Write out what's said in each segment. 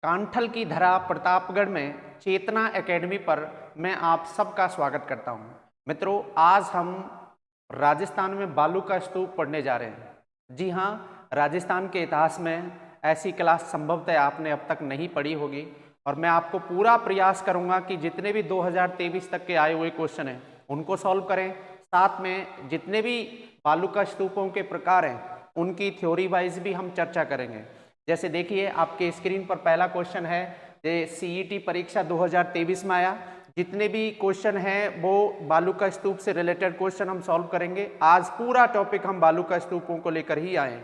कांठल की धरा प्रतापगढ़ में चेतना एकेडमी पर मैं आप सबका स्वागत करता हूं। मित्रों, आज हम राजस्थान में बालू का स्तूप पढ़ने जा रहे हैं। जी हां, राजस्थान के इतिहास में ऐसी क्लास संभवतः आपने अब तक नहीं पढ़ी होगी और मैं आपको पूरा प्रयास करूंगा कि जितने भी 2023 तक के आए हुए क्वेश्चन हैं उनको सॉल्व करें। साथ में जितने भी बालू का स्तूपों के प्रकार हैं उनकी थ्योरी वाइज भी हम चर्चा करेंगे। जैसे देखिए, आपके स्क्रीन पर पहला क्वेश्चन है, ये सीईटी परीक्षा 2023 में आया। जितने भी क्वेश्चन हैं वो बालू का स्तूप से रिलेटेड क्वेश्चन हम सॉल्व करेंगे। आज पूरा टॉपिक हम बालू का स्तूपों को लेकर ही आए हैं।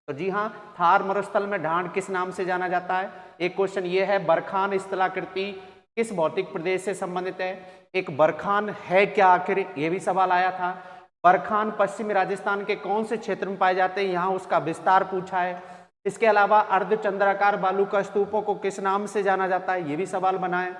तो जी हाँ, थार मरुस्थल में ढांड किस नाम से जाना जाता है? एक क्वेश्चन ये है, बरखान स्थलाकृति किस भौतिक प्रदेश से संबंधित है? एक बरखान है क्या आखिर, ये भी सवाल आया था। बरखान पश्चिमी राजस्थान के कौन से क्षेत्र में पाए जाते हैं, यहाँ उसका विस्तार पूछा है। इसके अलावा अर्धचंद्राकार बालू का स्तूपों को किस नाम से जाना जाता है, ये भी सवाल बना है।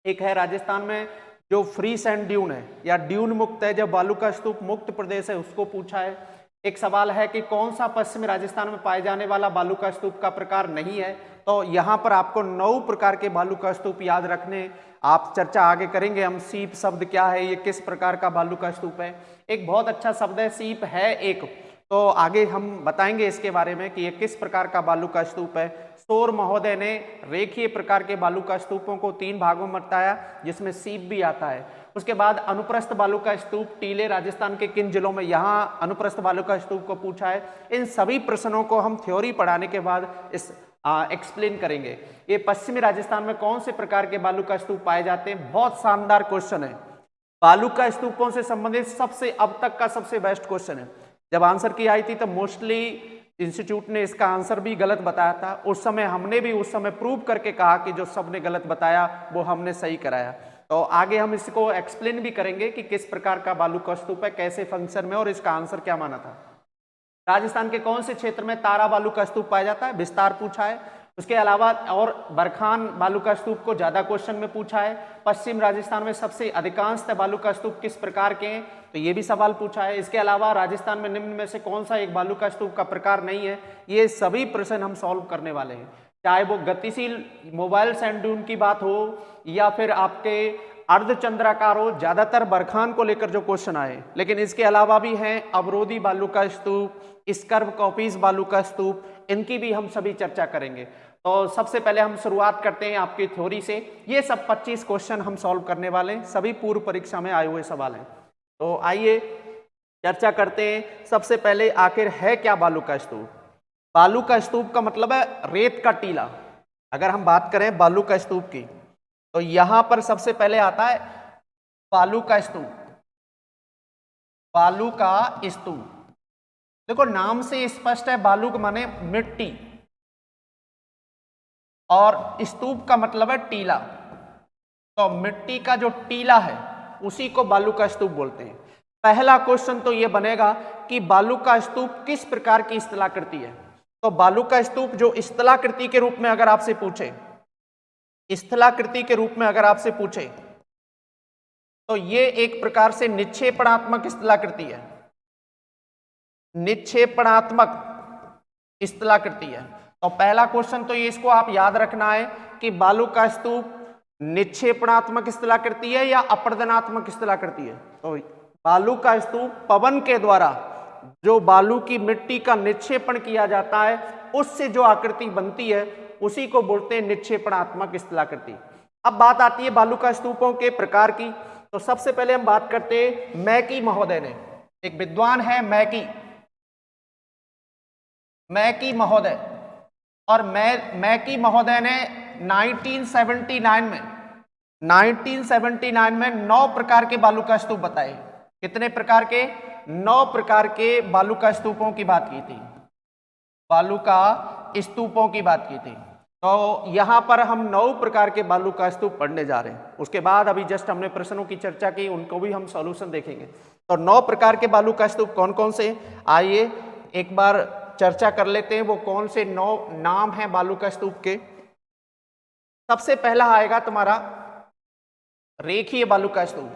एक है, राजस्थान में जो फ्री सैंड ड्यून है या ड्यून मुक्त है, जब बालू का स्तूप मुक्त प्रदेश है, उसको पूछा है। एक सवाल है कि कौन सा पश्चिमी राजस्थान में पाए जाने वाला बालू का स्तूप का प्रकार नहीं है। तो यहाँ पर आपको 9 प्रकार के बालू का स्तूप याद रखने, आप चर्चा आगे करेंगे। हम सीप शब्द क्या है, ये किस प्रकार का बालू का स्तूप है। एक बहुत अच्छा शब्द है सीप है एक, तो आगे हम बताएंगे इसके बारे में कि ये किस प्रकार का बालू का स्तूप है। शोर महोदय ने रेखीय प्रकार के बालू का स्तूपों को 3 भागों में बताया, जिसमें सीप भी आता है। उसके बाद अनुप्रस्थ बालू का स्तूप टीले राजस्थान के किन जिलों में, यहाँ अनुप्रस्थ बालू का स्तूप को पूछा है। इन सभी प्रश्नों को हम थ्योरी पढ़ाने के बाद इस एक्सप्लेन करेंगे। ये पश्चिमी राजस्थान में कौन से प्रकार के बालू का स्तूप पाए जाते हैं, बहुत शानदार क्वेश्चन है। बालू का स्तूपों से संबंधित सबसे अब तक का सबसे बेस्ट क्वेश्चन है। जब आंसर की आई थी तो मोस्टली इंस्टीट्यूट ने इसका आंसर भी गलत बताया था। उस समय हमने भी उस समय प्रूव करके कहा कि जो सबने गलत बताया वो हमने सही कराया। तो आगे हम इसको एक्सप्लेन भी करेंगे कि किस प्रकार का बालू का स्तूप है, कैसे फंक्शन में, और इसका आंसर क्या माना था। राजस्थान के कौन से क्षेत्र में तारा बालू का स्तूप पाया जाता है, विस्तार पूछा है। उसके अलावा और बरखान बालू का स्तूप को ज्यादा क्वेश्चन में पूछा है। पश्चिम राजस्थान में सबसे अधिकांशतः बालू का स्तूप किस प्रकार के हैं, तो ये भी सवाल पूछा है। इसके अलावा राजस्थान में निम्न में से कौन सा एक बालू का स्तूप का प्रकार नहीं है, ये सभी प्रश्न हम सॉल्व करने वाले हैं। चाहे वो गतिशील मोबाइल सैंड ड्यून की बात हो या फिर आपके अर्धचंद्राकार हो, ज्यादातर बरखान को लेकर जो क्वेश्चन आए। लेकिन इसके अलावा भी हैं अवरोधी बालू का स्तूप, स्कर्व कॉपीज बालू का स्तूप, इनकी भी हम सभी चर्चा करेंगे। तो सबसे पहले हम शुरुआत करते हैं आपकी थ्योरी से। ये सब 25 क्वेश्चन हम सॉल्व करने वाले हैं, सभी पूर्व परीक्षा में आए हुए सवाल हैं। तो आइए चर्चा करते हैं। सबसे पहले आखिर है क्या बालू का स्तूप? बालू का स्तूप का मतलब है रेत का टीला। अगर हम बात करें बालू का स्तूप की, तो यहां पर सबसे पहले आता है बालू का स्तूप। बालू का स्तूप, देखो नाम से स्पष्ट है, बालू का माने मिट्टी और स्तूप का मतलब है टीला। तो मिट्टी का जो टीला है उसी को बालू का स्तूप बोलते हैं। पहला क्वेश्चन तो ये बनेगा कि बालू का स्तूप किस प्रकार की स्थलाकृति है। तो बालू का स्तूप जो स्थलाकृति के रूप में अगर आपसे पूछे, स्थलाकृति के रूप में अगर आपसे पूछे, तो ये एक प्रकार से निक्षेपणात्मक स्थलाकृति है। निक्षेपणात्मक स्थलाकृति है। तो पहला क्वेश्चन तो ये इसको आप याद रखना है कि बालू का स्तूप निक्षेपणात्मक स्थलाकृति है या अपरदनात्मक स्थलाकृति है। तो बालू का स्तूप पवन के द्वारा जो बालू की मिट्टी का निक्षेपण किया जाता है, उससे जो आकृति बनती है उसी को बोलते हैं निक्षेपणात्मक स्थलाकृति। अब बात आती है बालू का स्तूपों के प्रकार की। तो सबसे पहले हम बात करते हैं मैकी महोदय ने, एक विद्वान है मैकी महोदय, और मैकी महोदय ने 1979 में 9 प्रकार के बालू का स्तूप बताए। कितने प्रकार के? 9 प्रकार के बालू का स्तूपों की बात की थी, बालू का स्तूपों की बात की थी। तो यहां पर हम 9 प्रकार के बालू का स्तूप पढ़ने जा रहे हैं। उसके बाद अभी जस्ट हमने प्रश्नों की चर्चा की, उनको भी हम सॉल्यूशन देखेंगे। तो 9 प्रकार के बालू का स्तूप कौन कौन से, आइए एक बार चर्चा कर लेते हैं। वो कौन से 9 नाम हैं बालू का स्तूप के। सबसे पहला आएगा तुम्हारा रेखीय बालू का स्तूप।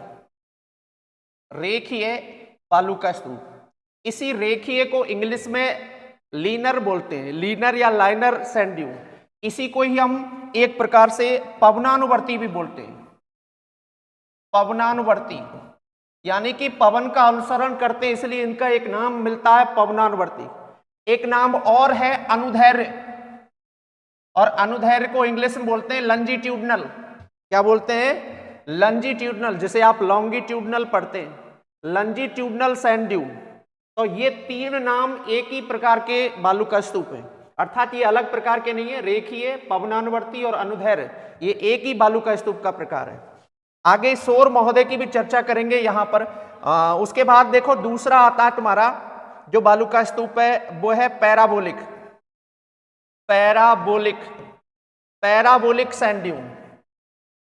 रेखीय बालू का स्तूप, इसी रेखीय को इंग्लिश में लीनर बोलते हैं, लीनर या लाइनर सैंड ड्यून। इसी को ही हम एक प्रकार से पवनानुवर्ती भी बोलते हैं। पवनानुवर्ती यानी कि पवन का अनुसरण करते हैं, इसलिए इनका एक नाम मिलता है पवनानुवर्ती। एक नाम और है अनुदैर्घ्य, और अनुदैर्घ्य को इंग्लिश में बोलते हैं लंजीट्यूडनल। क्या बोलते हैं? लंजीट्यूडनल, जिसे आप लॉन्गिट्यूडनल पढ़ते हैं, लंजीट्यूडनल सैंड ड्यून। तो ये तीन नाम एक ही प्रकार के बालू का स्तूप है, अर्थात ये अलग प्रकार के नहीं है। रेखीय, पवनानुवर्ती और अनुदैर्घ्य ये एक ही बालू का स्तूप का प्रकार है। आगे शोर महोदय की भी चर्चा करेंगे यहां पर। उसके बाद देखो दूसरा आता है तुम्हारा जो बालू का स्तूप है, वो है parabolic. Parabolic, parabolic sand dune.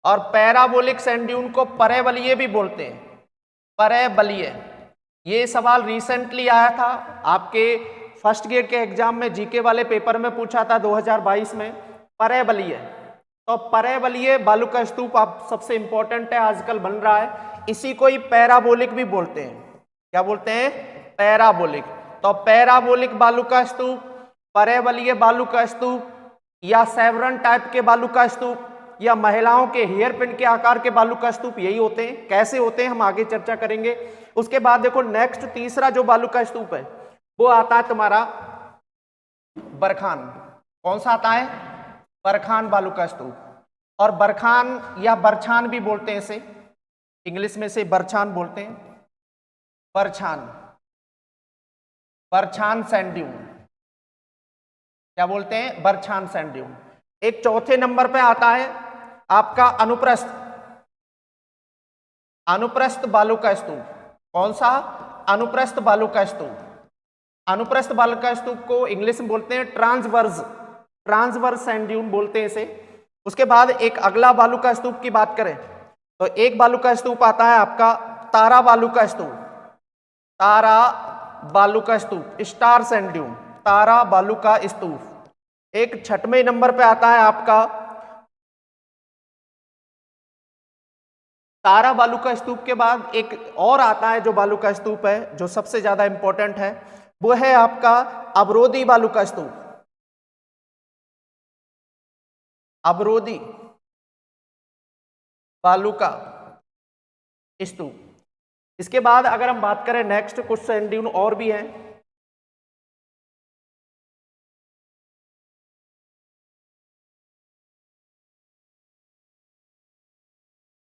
और पैराबोलिक सैंड ड्यून को परैवलीय भी बोलते हैं, परैवलीय। ये सवाल रिसेंटली आया था आपके फर्स्ट ग्रेड के एग्जाम में, जीके वाले पेपर में पूछा था 2022 में, परैवलीय। तो परैवलीय बालू का स्तूप आप सबसे इंपॉर्टेंट है, आजकल बन रहा है। इसी को ही पैराबोलिक भी बोलते हैं। क्या बोलते हैं? पैराबोलिक। तो पैराबोलिक बालू का स्तूप, परैवलीय बालू का स्तूप, या सेवरन टाइप के बालू का स्तूप, या महिलाओं के हेयर पिन के आकार के बालू का स्तूप, यही होते हैं। कैसे होते हैं हम आगे चर्चा करेंगे। उसके बाद देखो नेक्स्ट तीसरा जो बालू का स्तूप है वो आता है तुम्हारा बरखान। कौन सा आता है? बरखान बालू का स्तूप। और बरखान या बरछान भी बोलते हैं इसे, इंग्लिश में से बरछान बोलते हैं, बरछान, बरछान सैंड ड्यून। क्या बोलते हैं? बरछान सैंड ड्यून। एक चौथे नंबर पे आता है आपका अनुप्रस्थ, अनुप्रस्थ बालू का स्तूप। कौन सा? अनुप्रस्थ बालू का स्तूप। अनुप्रस्थ बालू का स्तूप को इंग्लिश में बोलते हैं ट्रांसवर्स, ट्रांसवर्स सैंड ड्यून बोलते हैं इसे। उसके बाद एक अगला बालू का स्तूप की बात करें तो एक बालू का स्तूप आता है आपका तारा बालू का स्तूप। तारा बालू का स्तूप, स्टार सैंड ड्यून, तारा बालू का स्तूप। एक छठवें नंबर पे आता है आपका तारा बालू का स्तूप के बाद एक और आता है जो बालू का स्तूप है जो सबसे ज्यादा इंपॉर्टेंट है, वो है आपका अवरोधी बालू का स्तूप। अवरोधी बालू का स्तूप। इसके बाद अगर हम बात करें नेक्स्ट कुछ सैंड ड्यून और भी हैं।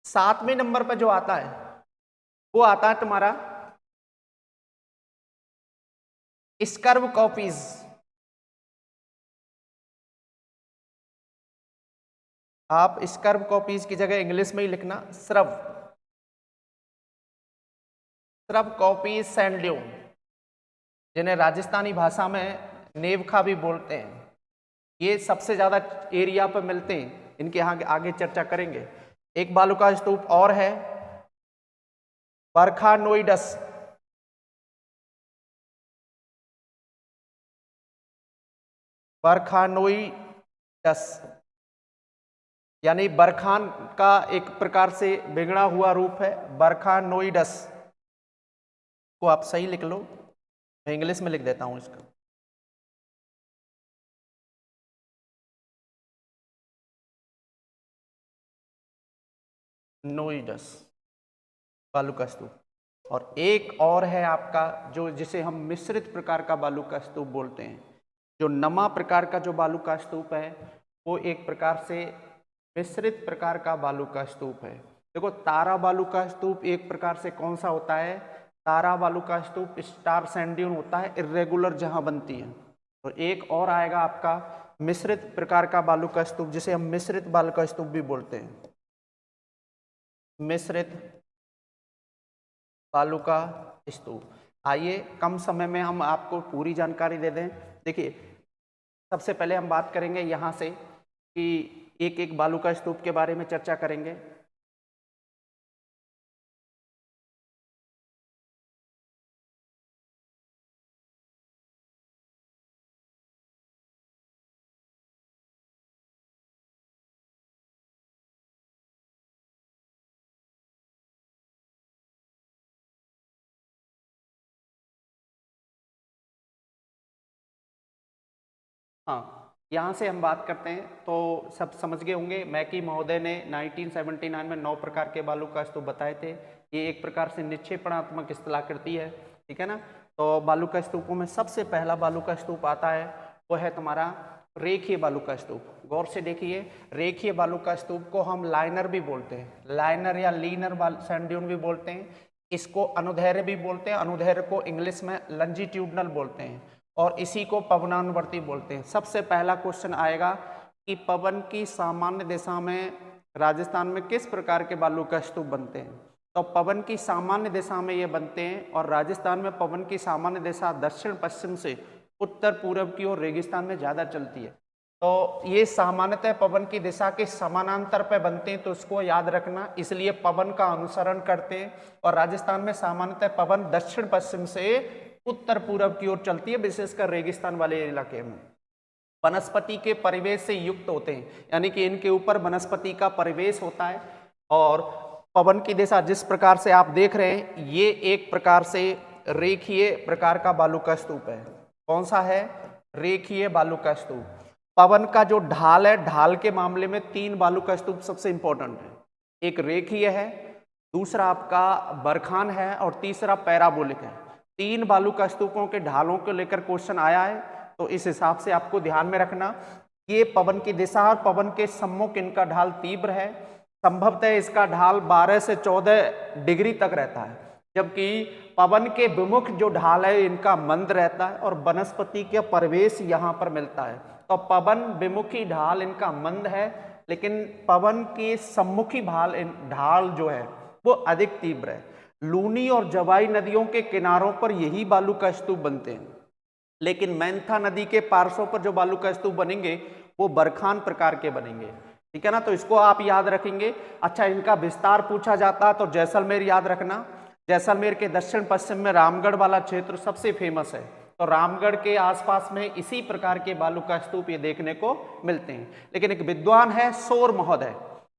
सातवें नंबर पर जो आता है वो आता है तुम्हारा स्कर्व कॉपीज। आप स्कर्व कॉपीज की जगह इंग्लिश में ही लिखना स्रव, स्रव कॉपीज सैंड ड्यून, जिन्हें राजस्थानी भाषा में नेवखा भी बोलते हैं। ये सबसे ज्यादा एरिया पर मिलते हैं, इनके यहाँ आगे चर्चा करेंगे। एक बालू का स्तूप और है बरखानोइडस। बरखानोइडस यानी बरखान का एक प्रकार से बिगड़ा हुआ रूप है, बरखानोइडस को आप सही लिख लो, मैं इंग्लिश में लिख देता हूं इसका। नोइडस बालू का स्तूप। और एक और है आपका जो जिसे हम मिश्रित प्रकार का बालू का स्तूप बोलते हैं। जो नमा प्रकार का जो बालू का स्तूप है वो एक प्रकार से मिश्रित प्रकार का बालू का स्तूप है। देखो तारा बालू का स्तूप एक प्रकार से कौन सा होता है? तारा बालू का स्तूप स्टार सैंड ड्यून होता है, इर्रेगुलर जहां बनती है। तो एक और आएगा आपका मिश्रित प्रकार का बालू का स्तूप, जिसे हम मिश्रित बालू का स्तूप भी बोलते हैं, मिश्रित बालू का स्तूप। आइए कम समय में हम आपको पूरी जानकारी दे दें। देखिए सबसे पहले हम बात करेंगे यहाँ से कि एक एक बालू का स्तूप के बारे में चर्चा करेंगे। हाँ, यहाँ से हम बात करते हैं तो सब समझ गए होंगे, मैकी महोदय ने 1979 में 9 प्रकार के बालू का स्तूप बताए थे। ये एक प्रकार से निक्षेपणात्मक स्थलाकृति है, ठीक है ना। तो बालू का स्तूपों में सबसे पहला बालू का स्तूप आता है वो है तुम्हारा रेखीय बालू का स्तूप। गौर से देखिए, रेखीय बालू का स्तूप को हम लाइनर भी बोलते हैं, लाइनर या लीनर सैंड ड्यून भी बोलते हैं। इसको अनुदैर्ध्य भी बोलते हैं, अनुदैर्ध्य को इंग्लिश में लंजीट्यूडनल बोलते हैं, और इसी को पवनानुवर्ती बोलते हैं। सबसे पहला क्वेश्चन आएगा कि पवन की सामान्य दिशा में राजस्थान में किस प्रकार के बालू का स्तूप बनते हैं। तो पवन की सामान्य दिशा में ये बनते हैं, और राजस्थान में पवन की सामान्य दिशा दक्षिण पश्चिम से उत्तर पूर्व की ओर रेगिस्तान में ज़्यादा चलती है। तो ये सामान्यतः पवन की दिशा के समानांतर पे बनते हैं, तो उसको याद रखना, इसलिए पवन का अनुसरण करते हैं। और राजस्थान में सामान्यतः पवन दक्षिण पश्चिम से उत्तर पूर्व की ओर चलती है, विशेषकर रेगिस्तान वाले इलाके में। वनस्पति के परिवेश से युक्त होते हैं, यानी कि इनके ऊपर वनस्पति का परिवेश होता है। और पवन की दिशा जिस प्रकार से आप देख रहे हैं, ये एक प्रकार से रेखीय प्रकार का बालू का स्तूप है। कौन सा है? रेखीय बालू का स्तूप। पवन का जो ढाल है, ढाल के मामले में 3 बालू का स्तूप सबसे इंपॉर्टेंट है। एक रेखीय है, दूसरा आपका बरखान है, और तीसरा पैराबोलिक है। 3 बालू का स्तूपों के ढालों को लेकर क्वेश्चन आया है, तो इस हिसाब से आपको ध्यान में रखना। ये पवन की दिशा और पवन के सम्मुख इनका ढाल तीव्र है। संभवतः इसका ढाल 12 से 14 डिग्री तक रहता है, जबकि पवन के विमुख जो ढाल है इनका मंद रहता है, और वनस्पति के परिवेश यहाँ पर मिलता है। तो पवन विमुखी ढाल इनका मंद है, लेकिन पवन के सम्मुखी ढाल जो है वो अधिक तीव्र है। लूनी और जवाई नदियों के किनारों पर यही बालू का स्तूप बनते हैं, लेकिन मैंथा नदी के पार्श्वों पर जो बालू का स्तूप बनेंगे वो बरखान प्रकार के बनेंगे, ठीक है ना। तो इसको आप याद रखेंगे। अच्छा, इनका विस्तार पूछा जाता तो जैसलमेर याद रखना। जैसलमेर के दक्षिण पश्चिम में रामगढ़ वाला क्षेत्र सबसे फेमस है, तो रामगढ़ के आसपास में इसी प्रकार के बालू का स्तूप ये देखने को मिलते हैं। लेकिन एक विद्वान है शोर महोदय,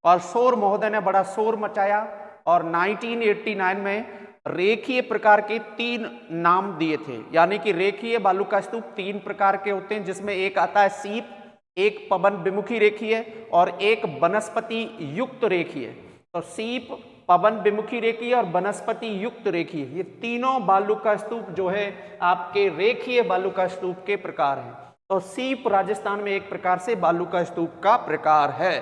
और शोर महोदय ने बड़ा शोर मचाया, और 1989 में रेखीय प्रकार के 3 नाम दिए थे। यानी कि रेखीय बालू का स्तूप 3 प्रकार के होते हैं, जिसमें एक आता है सीप, एक पवन विमुखी रेखीय, और एक वनस्पति युक्त रेखीय। तो सीप, पवन विमुखी रेखीय और वनस्पति युक्त रेखीय, ये तीनों बालू का स्तूप जो है आपके रेखीय बालू का स्तूप के प्रकार हैं। तो सीप राजस्थान में एक प्रकार से बालू का स्तूप का प्रकार है।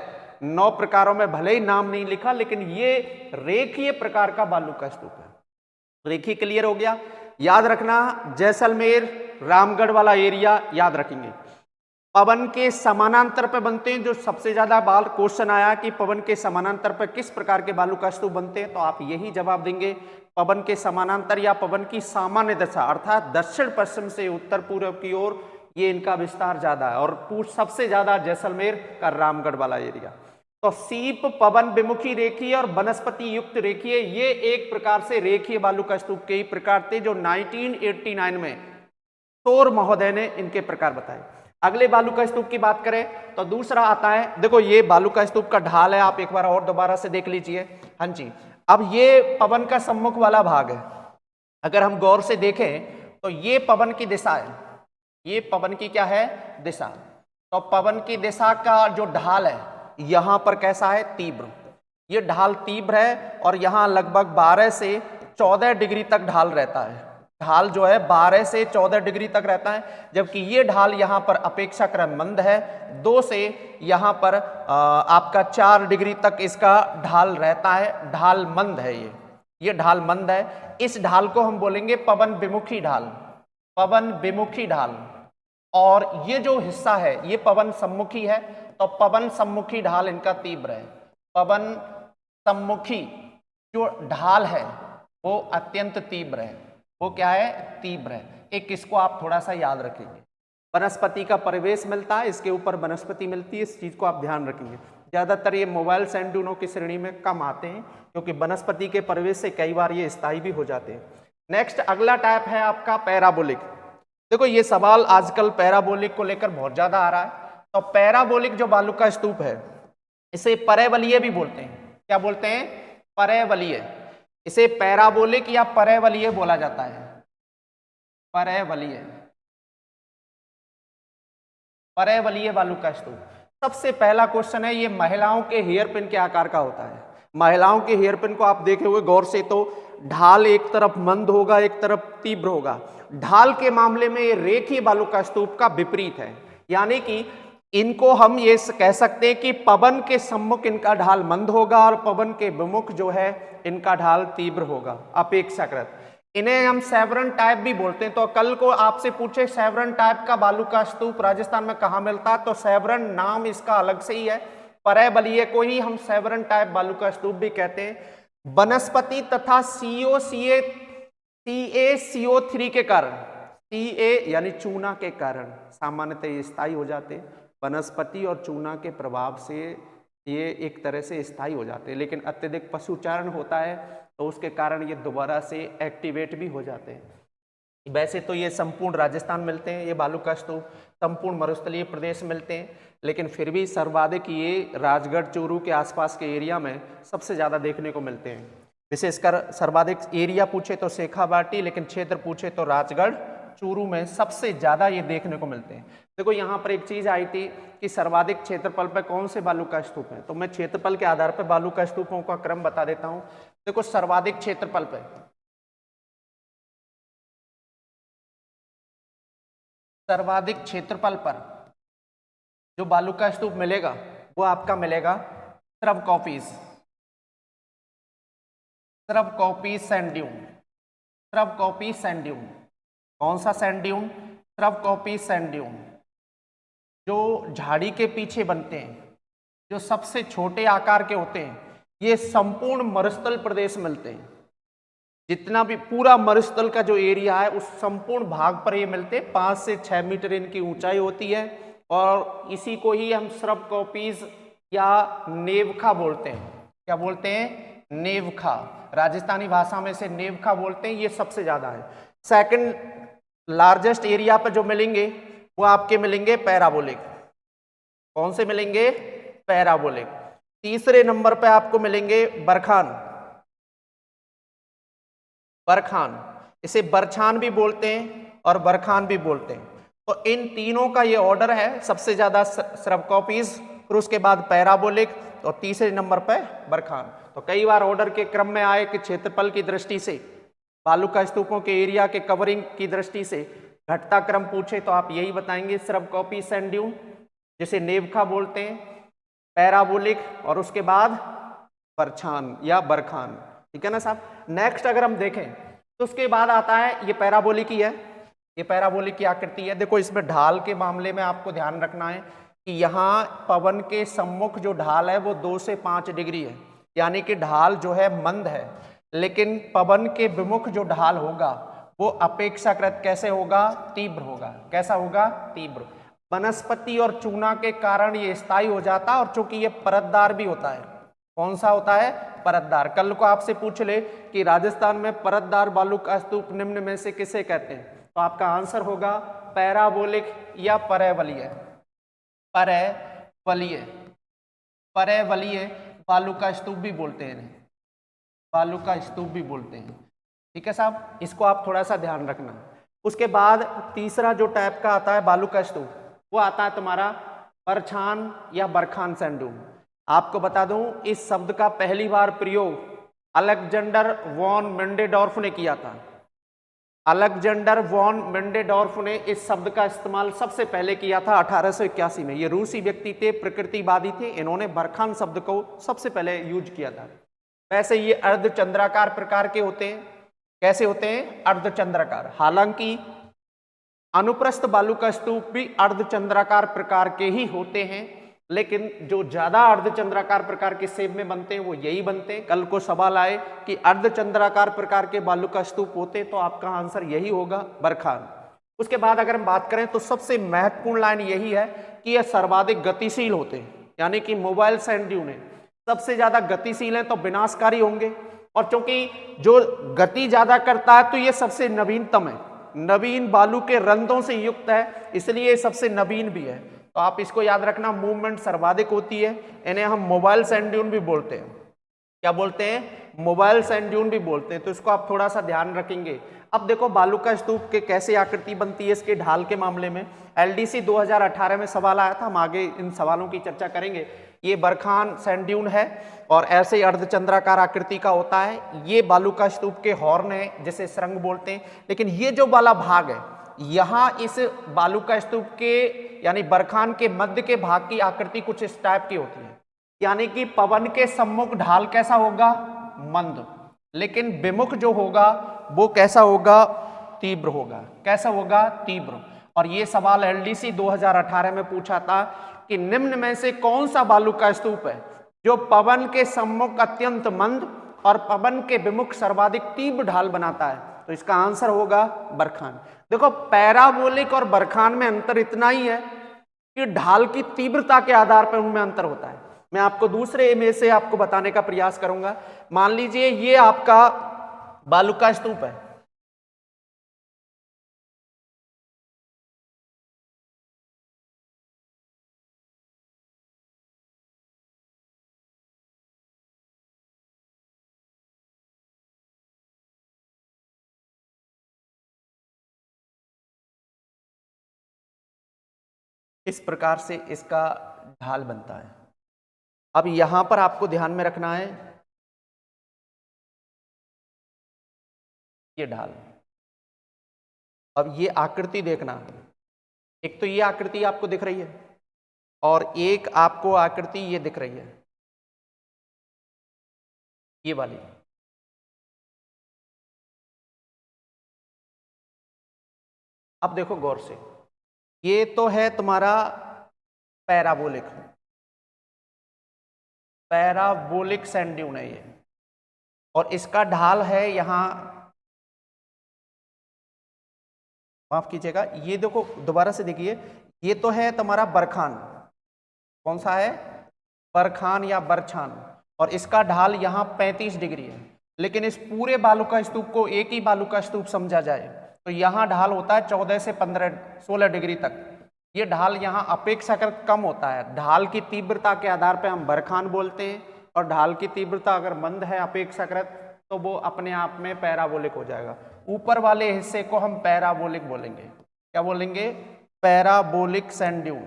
9 प्रकारों में भले ही नाम नहीं लिखा, लेकिन ये रेखीय प्रकार का बालू का स्तूप है। रेखीय क्लियर हो गया। याद रखना, जैसलमेर रामगढ़ वाला एरिया याद रखेंगे। पवन के समानांतर पर बनते हैं, जो सबसे ज्यादा बार क्वेश्चन आया कि पवन के समानांतर पर किस प्रकार के बालू का स्तूप बनते हैं, तो आप यही जवाब देंगे, पवन के समानांतर या पवन की सामान्य दिशा अर्थात दक्षिण पश्चिम से उत्तर पूर्व की ओर ये इनका विस्तार ज्यादा है, और सबसे ज्यादा जैसलमेर का रामगढ़ वाला एरिया। तो सीप, पवन विमुखी रेखीय और वनस्पति युक्त रेखीय, ये एक प्रकार से रेखीय बालू का स्तूप के ही प्रकार थे, जो 1989 में शोर महोदय ने इनके प्रकार बताए। अगले बालू का स्तूप की बात करें तो दूसरा आता है, देखो ये बालू का स्तूप का ढाल है, आप एक बार और दोबारा से देख लीजिए। हाँ जी, अब ये पवन का सम्मुख वाला भाग है। अगर हम गौर से देखें तो ये पवन की दिशा है, ये पवन की क्या है? दिशा। तो पवन की दिशा का जो ढाल है यहां पर कैसा है? तीव्र। ये ढाल तीव्र है, और यहां लगभग 12 से 14 डिग्री तक ढाल रहता है। ढाल जो है 12 से 14 डिग्री तक रहता है, जबकि ये ढाल यहाँ पर अपेक्षाकृत मंद है। 2 से यहाँ पर आपका 4 डिग्री तक इसका ढाल रहता है। ढाल मंद है, ये ढाल मंद है। इस ढाल को हम बोलेंगे पवन विमुखी ढाल, पवन विमुखी ढाल। और ये जो हिस्सा है ये पवन सम्मुखी है, तो पवन सम्मुखी ढाल इनका तीव्र है। पवन सम्मुखी जो ढाल है वो अत्यंत तीव्र है। वो क्या है? तीव्र है। एक इसको आप थोड़ा सा याद रखेंगे। वनस्पति का परिवेश मिलता है, इसके ऊपर वनस्पति मिलती है, इस चीज को आप ध्यान रखेंगे। ज्यादातर ये मोबाइल सैंड ड्यूनों की श्रेणी में कम आते हैं, क्योंकि वनस्पति के परिवेश से कई बार ये स्थायी भी हो जाते हैं। नेक्स्ट अगला टाइप है आपका पैराबोलिक। देखो ये सवाल आजकल पैराबोलिक को लेकर बहुत ज्यादा आ रहा है। तो पैराबोलिक जो बालू का स्तूप है इसे परवलयीय भी बोलते हैं। क्या बोलते हैं? परवलयीय। इसे पैराबोलिक या परवलयीय बोला जाता है। परवलयीय, परवलयीय बालू का स्तूप। सबसे पहला क्वेश्चन है, ये महिलाओं के हेयर पिन के आकार का होता है। महिलाओं के हेयर पिन को आप देखे हुए गौर से तो ढाल एक तरफ मंद होगा, एक तरफ तीव्र होगा। ढाल के मामले में ये रेखीय बालू का स्तूप का विपरीत है, यानी कि इनको हम ये कह सकते हैं कि पवन के सम्मुख इनका ढाल मंद होगा और पवन के विमुख जो है इनका ढाल तीव्र होगा अपेक्षाकृत। इन्हें हम सेवरन टाइप भी बोलते हैं। तो कल को आपसे पूछे सेवरन टाइप का बालू का स्तूप राजस्थान में कहाँ मिलता है, तो सेवरन नाम इसका अलग से ही है। परवलयीय को ही हम सेवरन टाइप बालू का स्तूप भी कहते हैं। वनस्पति तथा CaCO3 के कारण, Ca यानी चूना के कारण सामान्यतः ये स्थायी हो जाते हैं। वनस्पति और चूना के प्रभाव से ये एक तरह से स्थायी हो जाते हैं, लेकिन अत्यधिक पशुचारण होता है तो उसके कारण ये दोबारा से एक्टिवेट भी हो जाते हैं। वैसे तो ये संपूर्ण राजस्थान मिलते हैं, ये बालू का स्तूप संपूर्ण मरुस्थलीय प्रदेश मिलते हैं, लेकिन फिर भी सर्वाधिक ये राजगढ़ चूरू के आसपास के एरिया में सबसे ज़्यादा देखने को मिलते हैं। विशेषकर सर्वाधिक एरिया पूछे तो शेखावाटी, लेकिन क्षेत्र पूछे तो राजगढ़ चूरू में सबसे ज़्यादा ये देखने को मिलते हैं। देखो यहाँ पर एक चीज़ आई थी कि सर्वाधिक क्षेत्रफल पर कौन से बालू का स्तूप है, तो मैं क्षेत्रफल के आधार पर बालू का स्तूपों का क्रम बता देता हूँ। देखो सर्वाधिक क्षेत्रफल पे सर्वाधिक क्षेत्रफल पर जो बालू का स्तूप मिलेगा वो आपका मिलेगा श्रवकोपीज सैंड ड्यून। श्रवकोपीज सैंड ड्यून, कौन सा सैंड ड्यून? श्रवकोपीज सैंड ड्यून, जो झाड़ी के पीछे बनते हैं, जो सबसे छोटे आकार के होते हैं, ये संपूर्ण मरुस्थल प्रदेश मिलते हैं। जितना भी पूरा मरुस्थल का जो एरिया है उस संपूर्ण भाग पर ये मिलते हैं। 5 से 6 मीटर इनकी ऊंचाई होती है और इसी को ही हम श्रवकोपीज या नेवखा बोलते हैं। क्या बोलते हैं? नेवखा। राजस्थानी भाषा में से नेवखा बोलते हैं। ये सबसे ज्यादा है। सेकंड लार्जेस्ट एरिया पर जो मिलेंगे वो आपके मिलेंगे पैराबोलिक। कौन से मिलेंगे? पैराबोलिक। तीसरे नंबर पे आपको मिलेंगे बरखान। इसे बरछान भी बोलते हैं और बरखान भी बोलते हैं। तो इन तीनों का ये ऑर्डर है, सबसे ज्यादा श्रवकोपीज, फिर उसके बाद पैराबोलिक और तीसरे नंबर पे बरखान। तो कई बार ऑर्डर के क्रम में आए कि क्षेत्रफल की दृष्टि से, बालू का स्तूपों के एरिया के कवरिंग की दृष्टि से घटता क्रम पूछे तो आप यही बताएंगे, श्रवकोपीज सैंड ड्यून जिसे नेवखा बोलते हैं, पैराबोलिक और उसके बाद बरछान या बरखान। ठीक है ना साहब। नेक्स्ट अगर हम देखें तो उसके बाद आता है ये पैराबोलिक ही है। ये पैराबोलिक की आकृति है। देखो इसमें ढाल के मामले में आपको ध्यान रखना है कि यहाँ पवन के सम्मुख जो ढाल है वो 2 से 5 डिग्री है, यानी कि ढाल जो है मंद है, लेकिन पवन के विमुख जो ढाल होगा वो अपेक्षाकृत कैसे होगा? तीव्र होगा। कैसा होगा? तीव्र। वनस्पति और चूना के कारण ये स्थायी हो जाता है और चूंकि ये परतदार भी होता है। कौन सा होता है? परतदार। कल को आपसे पूछ ले कि राजस्थान में परतदार बालू का स्तूप निम्न में से किसे कहते हैं, तो आपका आंसर होगा पैराबोलिक या परवलयीय। परवलयीय बालू का स्तूप भी बोलते हैं, बालू का स्तूप भी बोलते हैं। ठीक है साहब, इसको आप थोड़ा सा ध्यान रखना। उसके बाद तीसरा जो टाइप का आता है बालू का स्तूप, वो आता है तुम्हारा बरछान या बरखान सैंड ड्यून। आपको बता दूं इस शब्द का पहली बार प्रयोग अलेक्जेंडर वॉन मेंडेडॉर्फ ने किया था। अलेक्जेंडर वॉन मेंडेडॉर्फ ने इस शब्द का इस्तेमाल सबसे पहले किया था 1881 में। ये रूसी व्यक्ति थे, प्रकृतिवादी थे। इन्होंने बरखान शब्द को सबसे पहले यूज किया था। वैसे ये अर्धचंद्राकार प्रकार के होते हैं। कैसे होते हैं? अर्धचंद्राकार। हालांकि अनुप्रस्थ बालू का स्तूप भी अर्धचंद्राकार प्रकार के ही होते हैं, लेकिन जो ज्यादा अर्धचंद्राकार प्रकार के शेप में बनते हैं वो यही बनते हैं। कल को सवाल आए कि अर्धचंद्राकार प्रकार के बालू का स्तूप होते तो आपका आंसर यही होगा, बरखान। उसके बाद अगर हम बात करें तो सबसे महत्वपूर्ण लाइन यही है कि यह सर्वाधिक गतिशील होते हैं, यानी कि मोबाइल सैंड ड्यून है, सबसे ज्यादा गतिशील है तो विनाशकारी होंगे। और चूंकि जो गति ज्यादा करता है तो ये सबसे नवीनतम है, नवीन बालू के रंध्रों से युक्त है, इसलिए सबसे नवीन भी है। तो आप इसको याद रखना, मूवमेंट सर्वाधिक होती है। इन्हें हम मोबाइल सैंड ड्यून भी बोलते हैं। क्या बोलते हैं, मोबाइल सैंड ड्यून भी बोलते हैं, तो इसको आप थोड़ा सा ध्यान रखेंगे। अब देखो बालू का स्तूप के कैसे आकृति बनती है इसके ढाल के मामले में। एलडीसी 2018 में सवाल आया था, हम आगे इन सवालों की चर्चा करेंगे। ये बरखान सैंड ड्यून है और ऐसे ही अर्धचंद्राकार आकृति का होता है। ये बालू का स्तूप के हॉर्न है जिसे सुरंग बोलते हैं। लेकिन ये जो वाला भाग है, यहाँ इस बालू का स्तूप के यानी बरखान के मध्य के भाग की आकृति कुछ इस टाइप की होती है, यानी कि पवन के सम्मुख ढाल कैसा होगा, मंद, लेकिन विमुख जो होगा वो कैसा होगा, तीव्र होगा। कैसा होगा, तीव्र। और ये सवाल एलडीसी 2018 में पूछा था कि निम्न में से कौन सा बालू का स्तूप है जो पवन के सम्मुख अत्यंत मंद और पवन के विमुख सर्वाधिक तीव्र ढाल बनाता है। तो इसका आंसर होगा बरखान। देखो पैराबोलिक और बरखान में अंतर इतना ही है कि ढाल की तीव्रता के आधार पर उनमें अंतर होता है। मैं आपको दूसरे में से आपको बताने का प्रयास करूंगा। मान लीजिए ये आपका बालू का स्तूप है, इस प्रकार से इसका ढाल बनता है। अब यहां पर आपको ध्यान में रखना है ये ढाल। अब ये आकृति देखना, एक तो ये आकृति आपको दिख रही है और एक आपको आकृति ये दिख रही है, ये वाली। अब देखो गौर से, ये तो है तुम्हारा पैराबोलिक, पैराबोलिक सैंड ड्यून है ये, और इसका ढाल है यहां, माफ कीजिएगा, ये देखो दोबारा से देखिए, ये तो है तुम्हारा बरखान। कौन सा है, बरखान या बरछान, और इसका ढाल यहां 35 डिग्री है। लेकिन इस पूरे बालू का स्तूप को एक ही बालू का स्तूप समझा जाए तो यहां ढाल होता है 14 से 16 डिग्री तक। ये ढाल यहाँ अपेक्षाकृत कम होता है। ढाल की तीव्रता के आधार पर हम बरखान बोलते हैं, और ढाल की तीव्रता अगर मंद है अपेक्षाकृत तो वो अपने आप में पैराबोलिक हो जाएगा। ऊपर वाले हिस्से को हम पैराबोलिक बोलेंगे। क्या बोलेंगे, parabolic sand dune,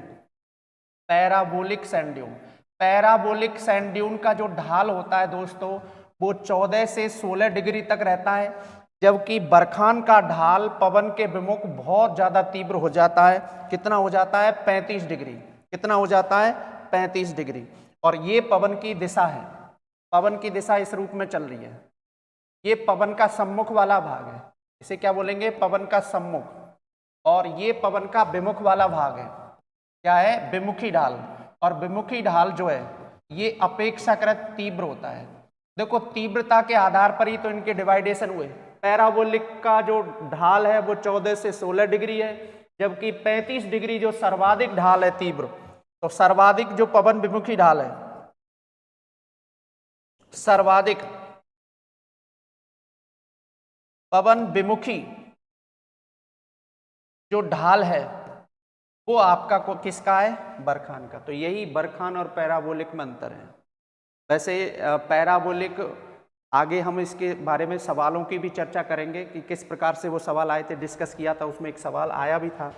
parabolic sand dune. Parabolic sand dune का जो ढाल होता है दोस्तों वो 14 से 16 डिग्री तक रहता है, जबकि बरखान का ढाल पवन के विमुख बहुत ज्यादा तीव्र हो जाता है। कितना हो जाता है, 35 डिग्री। कितना हो जाता है, 35 डिग्री। और ये पवन की दिशा है, पवन की दिशा इस रूप में चल रही है। ये पवन का सम्मुख वाला भाग है, इसे क्या बोलेंगे, पवन का सम्मुख। और ये पवन का विमुख वाला भाग है, क्या है, विमुखी ढाल। और विमुखी ढाल जो है ये अपेक्षाकृत तीव्र होता है। देखो तीव्रता के आधार पर ही तो इनके डिवाइडेशन हुए। पैराबोलिक का जो ढाल है वो 14 से 16 डिग्री है, जबकि 35 डिग्री जो सर्वाधिक ढाल है तीव्र। तो सर्वाधिक जो पवन विमुखी ढाल है, सर्वाधिक पवन विमुखी जो ढाल है वो आपका किसका है, बरखान का। तो यही बरखान और पैराबोलिक में अंतर है। वैसे पैराबोलिक आगे हम इसके बारे में सवालों की भी चर्चा करेंगे कि किस प्रकार से वो सवाल आए थे, डिस्कस किया था, उसमें एक सवाल आया भी था।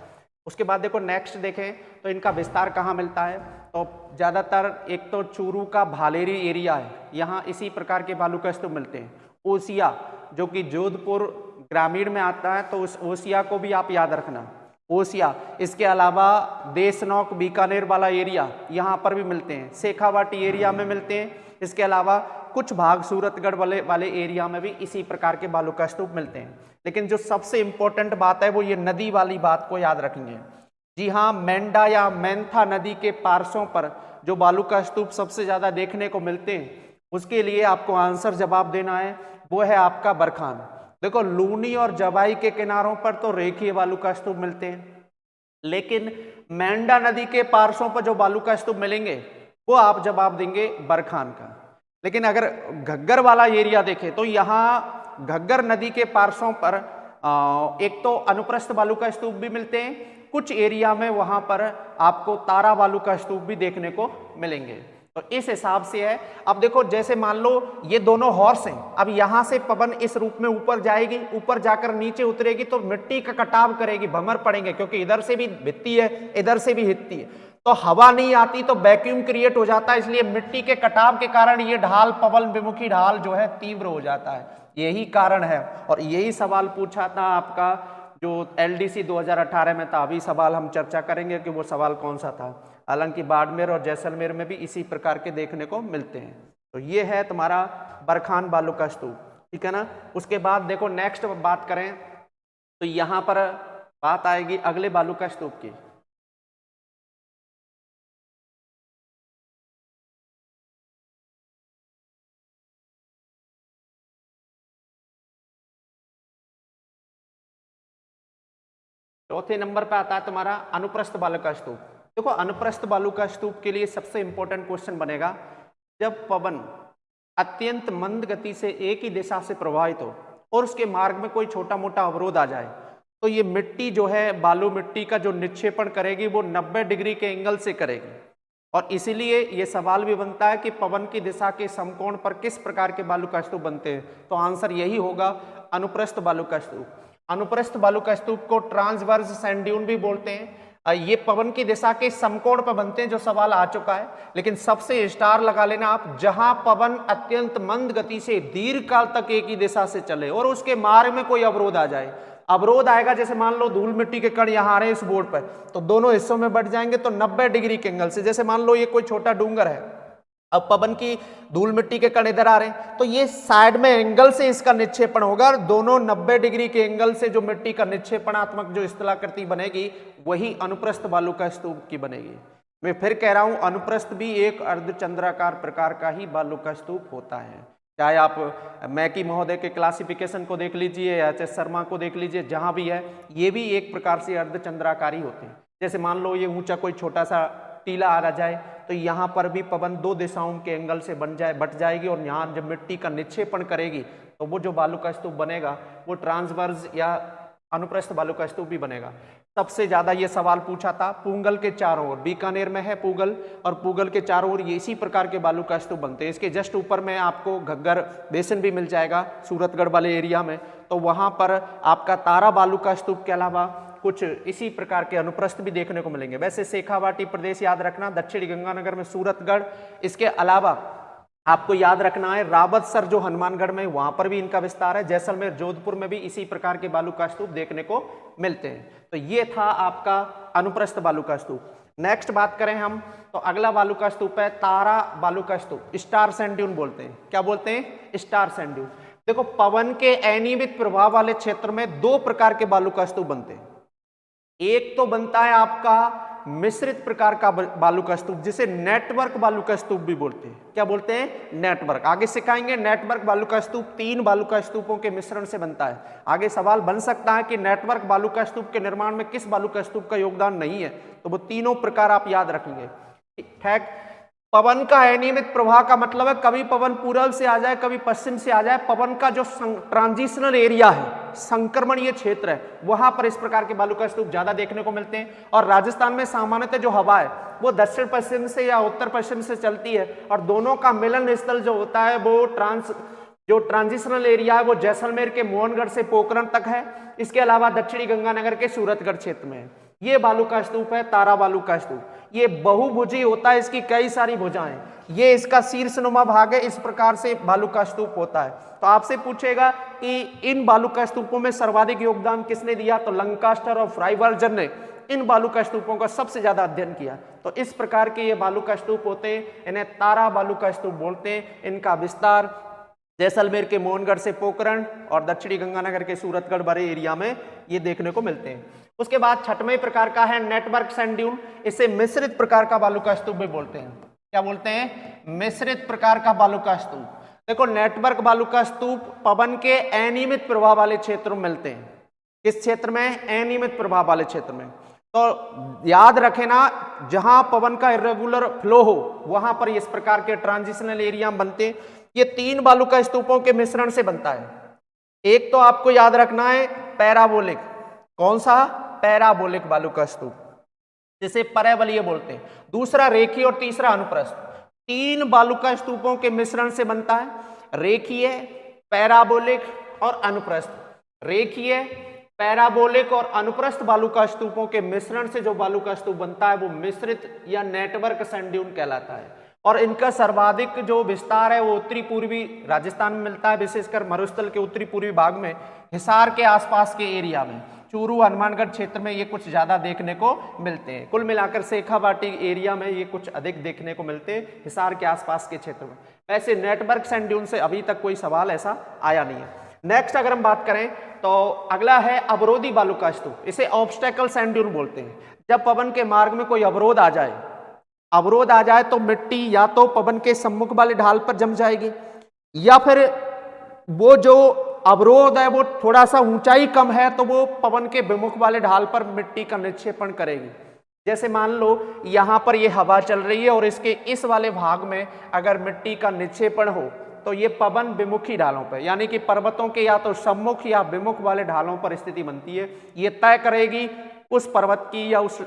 उसके बाद देखो नेक्स्ट देखें तो इनका विस्तार कहाँ मिलता है, तो ज़्यादातर एक तो चूरू का भालेरी एरिया है, यहाँ इसी प्रकार के बालू का स्तूप मिलते हैं। ओसिया जो कि जोधपुर ग्रामीण में आता है, तो उस ओसिया को भी आप याद रखना, ओसिया। इसके अलावा देशनौक बीकानेर वाला एरिया यहाँ पर भी मिलते हैं, शेखावाटी एरिया में मिलते हैं। इसके अलावा कुछ भाग सूरतगढ़ वाले एरिया में भी इसी प्रकार के बालू का स्तूप मिलते हैं। लेकिन जो सबसे इंपॉर्टेंट बात है वो ये नदी वाली बात को याद रखेंगे। जी हाँ, मेंढा या मेंथा नदी के पार्श्वों पर जो बालू का स्तूप सबसे ज्यादा देखने को मिलते हैं, उसके लिए आपको आंसर जवाब देना है, वो है आपका बरखान। देखो लूनी और जवाई के किनारों पर तो रेखीय बालू का स्तूप मिलते हैं, लेकिन मेंढा नदी के पार्श्वों पर जो बालू का स्तूप मिलेंगे वो आप जवाब देंगे बरखान का। लेकिन अगर घग्गर वाला एरिया देखें तो यहाँ घग्गर नदी के पार्श्वों पर एक तो अनुप्रस्थ बालू का स्तूप भी मिलते हैं, कुछ एरिया में वहां पर आपको तारा बालू का स्तूप भी देखने को मिलेंगे। तो इस हिसाब से है। अब देखो जैसे मान लो ये दोनों हॉर्स हैं, अब यहां से पवन इस रूप में ऊपर जाएगी, ऊपर जाकर नीचे उतरेगी तो मिट्टी का कटाव करेगी, भंवर पड़ेंगे, क्योंकि इधर से भी भित्ती है इधर से भी हित्ती है, तो हवा नहीं आती तो वैक्यूम क्रिएट हो जाता है, इसलिए मिट्टी के कटाव के कारण ये ढाल, पवन विमुखी ढाल जो है तीव्र हो जाता है, यही कारण है। और यही सवाल पूछा था आपका जो LDC 2018 में था, अभी सवाल हम चर्चा करेंगे कि वो सवाल कौन सा था। हालांकि बाड़मेर और जैसलमेर में भी इसी प्रकार के देखने को मिलते हैं। तो ये है तुम्हारा बरखान बालू का स्तूप, ठीक है ना। उसके बाद देखो नेक्स्ट बात करें तो यहां पर बात आएगी अगले बालू का स्तूप की। चौथे नंबर पे आता है तुम्हारा अनुप्रस्थ बालू का स्तूप। देखो अनुप्रस्थ बालू का स्तूप के लिए सबसे इंपॉर्टेंट क्वेश्चन बनेगा, जब पवन अत्यंत मंद गति से एक ही दिशा से प्रवाहित हो और उसके मार्ग में कोई छोटा मोटा अवरोध आ जाए, तो ये मिट्टी जो है, बालू मिट्टी का जो निक्षेपण करेगी वो 90 डिग्री के एंगल से करेगी। और इसीलिए ये सवाल भी बनता है कि पवन की दिशा के समकोण पर किस प्रकार के बालू का स्तूप बनते हैं, तो आंसर यही होगा अनुप्रस्थ बालू का स्तूप। अनुप्रस्थ बालू का स्तूप को ट्रांसवर्स सैंड ड्यून भी बोलते हैं। ये पवन की दिशा के समकोण पर बनते हैं, जो सवाल आ चुका है, लेकिन सबसे स्टार लगा लेना आप, जहां पवन अत्यंत मंद गति से दीर्घ काल तक एक ही दिशा से चले और उसके मार्ग में कोई अवरोध आ जाए। अवरोध आएगा, जैसे मान लो धूल मिट्टी के कण यहाँ आ रहे हैं इस बोर्ड पर, तो दोनों हिस्सों में बढ़ जाएंगे तो 90 डिग्री के एंगल से, जैसे मान लो ये कोई छोटा डूंगर है, अब पवन की धूल मिट्टी के कण इधर आ रहे हैं, तो ये साइड में एंगल से इसका निक्षेपण होगा और दोनों 90 डिग्री के एंगल से जो मिट्टी का निक्षेपणात्मक जो स्थलाकृति बनेगी वही अनुप्रस्थ बालू का स्तूप की बनेगी। मैं फिर कह रहा हूं, अनुप्रस्थ भी एक अर्धचंद्राकार प्रकार का ही बालू का स्तूप होता है। चाहे आप मैकी महोदय के क्लासिफिकेशन को देख लीजिए या एच शर्मा को देख लीजिए, जहां भी है ये भी एक प्रकार से अर्धचंद्राकारी होते हैं। जैसे मान लो ये ऊंचा कोई छोटा सा टीला आ जाए तो यहाँ पर भी पवन दो दिशाओं के एंगल से बट जाएगी और यहाँ जब मिट्टी का निक्षेपण करेगी तो वो जो बालू का स्तूप बनेगा वो ट्रांसवर्स या अनुप्रस्थ बालू का स्तूप भी बनेगा। सबसे ज्यादा ये सवाल पूछा था पूंगल के चारों ओर, बीकानेर में है पूगल, और पूगल के चारों ओर ये इसी प्रकार के बालू का स्तूप बनते हैं। इसके जस्ट ऊपर में आपको घग्गर बेसिन भी मिल जाएगा सूरतगढ़ वाले एरिया में, तो वहां पर आपका तारा बालू का स्तूप के अलावा कुछ इसी प्रकार के अनुप्रस्थ भी देखने को मिलेंगे। वैसे शेखावाटी प्रदेश याद रखना, दक्षिणी गंगानगर में सूरतगढ़, इसके अलावा आपको याद रखना है रावतसर जो हनुमानगढ़ में, वहां पर भी इनका विस्तार है। जैसलमेर, जोधपुर में भी इसी प्रकार के बालू का स्तूप देखने को मिलते हैं। तो ये था आपका अनुप्रस्थ बालू का स्तूप। नेक्स्ट बात करें हम तो अगला बालू का स्तूप है तारा बालू का स्तूप, स्टार सैंड ड्यून बोलते हैं। क्या बोलते हैं? Star sand dune. देखो पवन के अनियमित प्रभाव वाले क्षेत्र में दो प्रकार के बालू का स्तूप बनते हैं। एक तो बनता है आपका मिश्रित प्रकार का बालू का स्तूप, जिसे नेटवर्क बालू का स्तूप भी बोलते हैं। क्या बोलते हैं? नेटवर्क। आगे सिखाएंगे। नेटवर्क बालू का स्तूप 3 बालू का स्तूपों के मिश्रण से बनता है। आगे सवाल बन सकता है कि नेटवर्क बालू का स्तूप के निर्माण में किस बालू का स्तूप का योगदान नहीं है, तो वो तीनों प्रकार आप याद रखेंगे। ठीक। पवन का अनियमित प्रवाह का मतलब है कभी पवन पूर्व से आ जाए कभी पश्चिम से आ जाए। पवन का जो ट्रांजिशनल एरिया है, संक्रमणीय क्षेत्र है, वहां पर इस प्रकार के बालू का स्तूप ज्यादा देखने को मिलते हैं। और राजस्थान में सामान्यतः जो हवा है वो दक्षिण पश्चिम से या उत्तर पश्चिम से चलती है और दोनों का मिलन स्थल जो होता है वो ट्रांजिशनल एरिया है वो जैसलमेर के मोहनगढ़ से पोखरण तक है। इसके अलावा दक्षिणी गंगानगर के सूरतगढ़ क्षेत्र में है। ये बालू का स्तूप है तारा बालू का स्तूप। ये बहुभुजी होता है, इसकी कई सारी भुजाएं, ये इसका शीर्षनुमा भाग है, इस प्रकार से बालू का स्तूप होता है। तो आपसे पूछेगा कि इन बालू का स्तूपों में सर्वाधिक योगदान किसने दिया, तो लंकास्टर और फ्राइवर्जन ने इन बालू का स्तूपों का सबसे ज्यादा अध्ययन किया। तो इस प्रकार के ये बालू का स्तूप होते हैं, इन्हें तारा बालू का स्तूप बोलते हैं। इनका विस्तार जैसलमेर के मोहनगढ़ से पोखरण और दक्षिणी गंगानगर के सूरतगढ़ बड़े एरिया में ये देखने को मिलते हैं। उसके बाद छठवें प्रकार का है नेटवर्क सैंड ड्यून। इसे मिश्रित प्रकार का बालू का स्तूप भी बोलते हैं। क्या बोलते हैं? मिश्रित प्रकार का बालू का स्तूप। देखो नेटवर्क बालू का स्तूप पवन के अनियमित प्रभाव वाले क्षेत्रों में मिलते हैं। किस क्षेत्र में? अनियमित प्रभाव वाले क्षेत्र में। तो याद रखें ना, जहां पवन का इरेगुलर फ्लो हो वहां पर इस प्रकार के ट्रांजिशनल एरिया बनते हैं। ये 3 बालू का स्तूपों के मिश्रण से बनता है। एक तो आपको याद रखना है पैराबोलिक। कौन सा? पैराबोलिक बालू का स्तूप, जिसे परवलय बोलते हैं। दूसरा रेखीय और तीसरा अनुप्रस्थ। 3 बालुका स्तूपों के मिश्रण से बनता है, रेखीय, पैराबोलिक और अनुप्रस्थ। रेखीय, पैराबोलिक और अनुप्रस्थ बालुका स्तूपों के मिश्रण से जो बालुका स्तूप बनता है वो मिश्रित या नेटवर्क सैंड ड्यून कहलाता है। और इनका सर्वाधिक जो विस्तार है वो उत्तरी पूर्वी राजस्थान में मिलता है, विशेषकर मरुस्थल के उत्तरी पूर्वी भाग में, हिसार के आसपास के एरिया में, चूरू हनुमानगढ़ क्षेत्र में ये कुछ ज्यादा देखने को मिलते हैं। कुल मिलाकर शेखावाटी एरिया में ये कुछ अधिक देखने को मिलते हैं, हिसार के आसपास के क्षेत्र में। वैसे नेटवर्क सैंड ड्यून से अभी तक कोई सवाल ऐसा आया नहीं है। नेक्स्ट अगर हम बात करें तो अगला है अवरोधी बालुका स्तूप। इसे ऑब्स्टेकल सैंड ड्यून बोलते हैं। जब पवन के मार्ग में कोई अवरोध आ जाए तो मिट्टी या तो पवन के सम्मुख वाले ढाल पर जम जाएगी, या फिर वो जो अवरोध है वो थोड़ा सा ऊंचाई कम है तो वो पवन के विमुख वाले ढाल पर मिट्टी का निक्षेपण करेगी। जैसे मान लो यहां पर ये हवा चल रही है और इसके इस वाले भाग में अगर मिट्टी का निक्षेपण हो तो ये पवन विमुखी ढालों पर, यानी कि पर्वतों के या तो सम्मुख या विमुख वाले ढालों पर स्थिति बनती है। ये तय करेगी उस पर्वत की या उस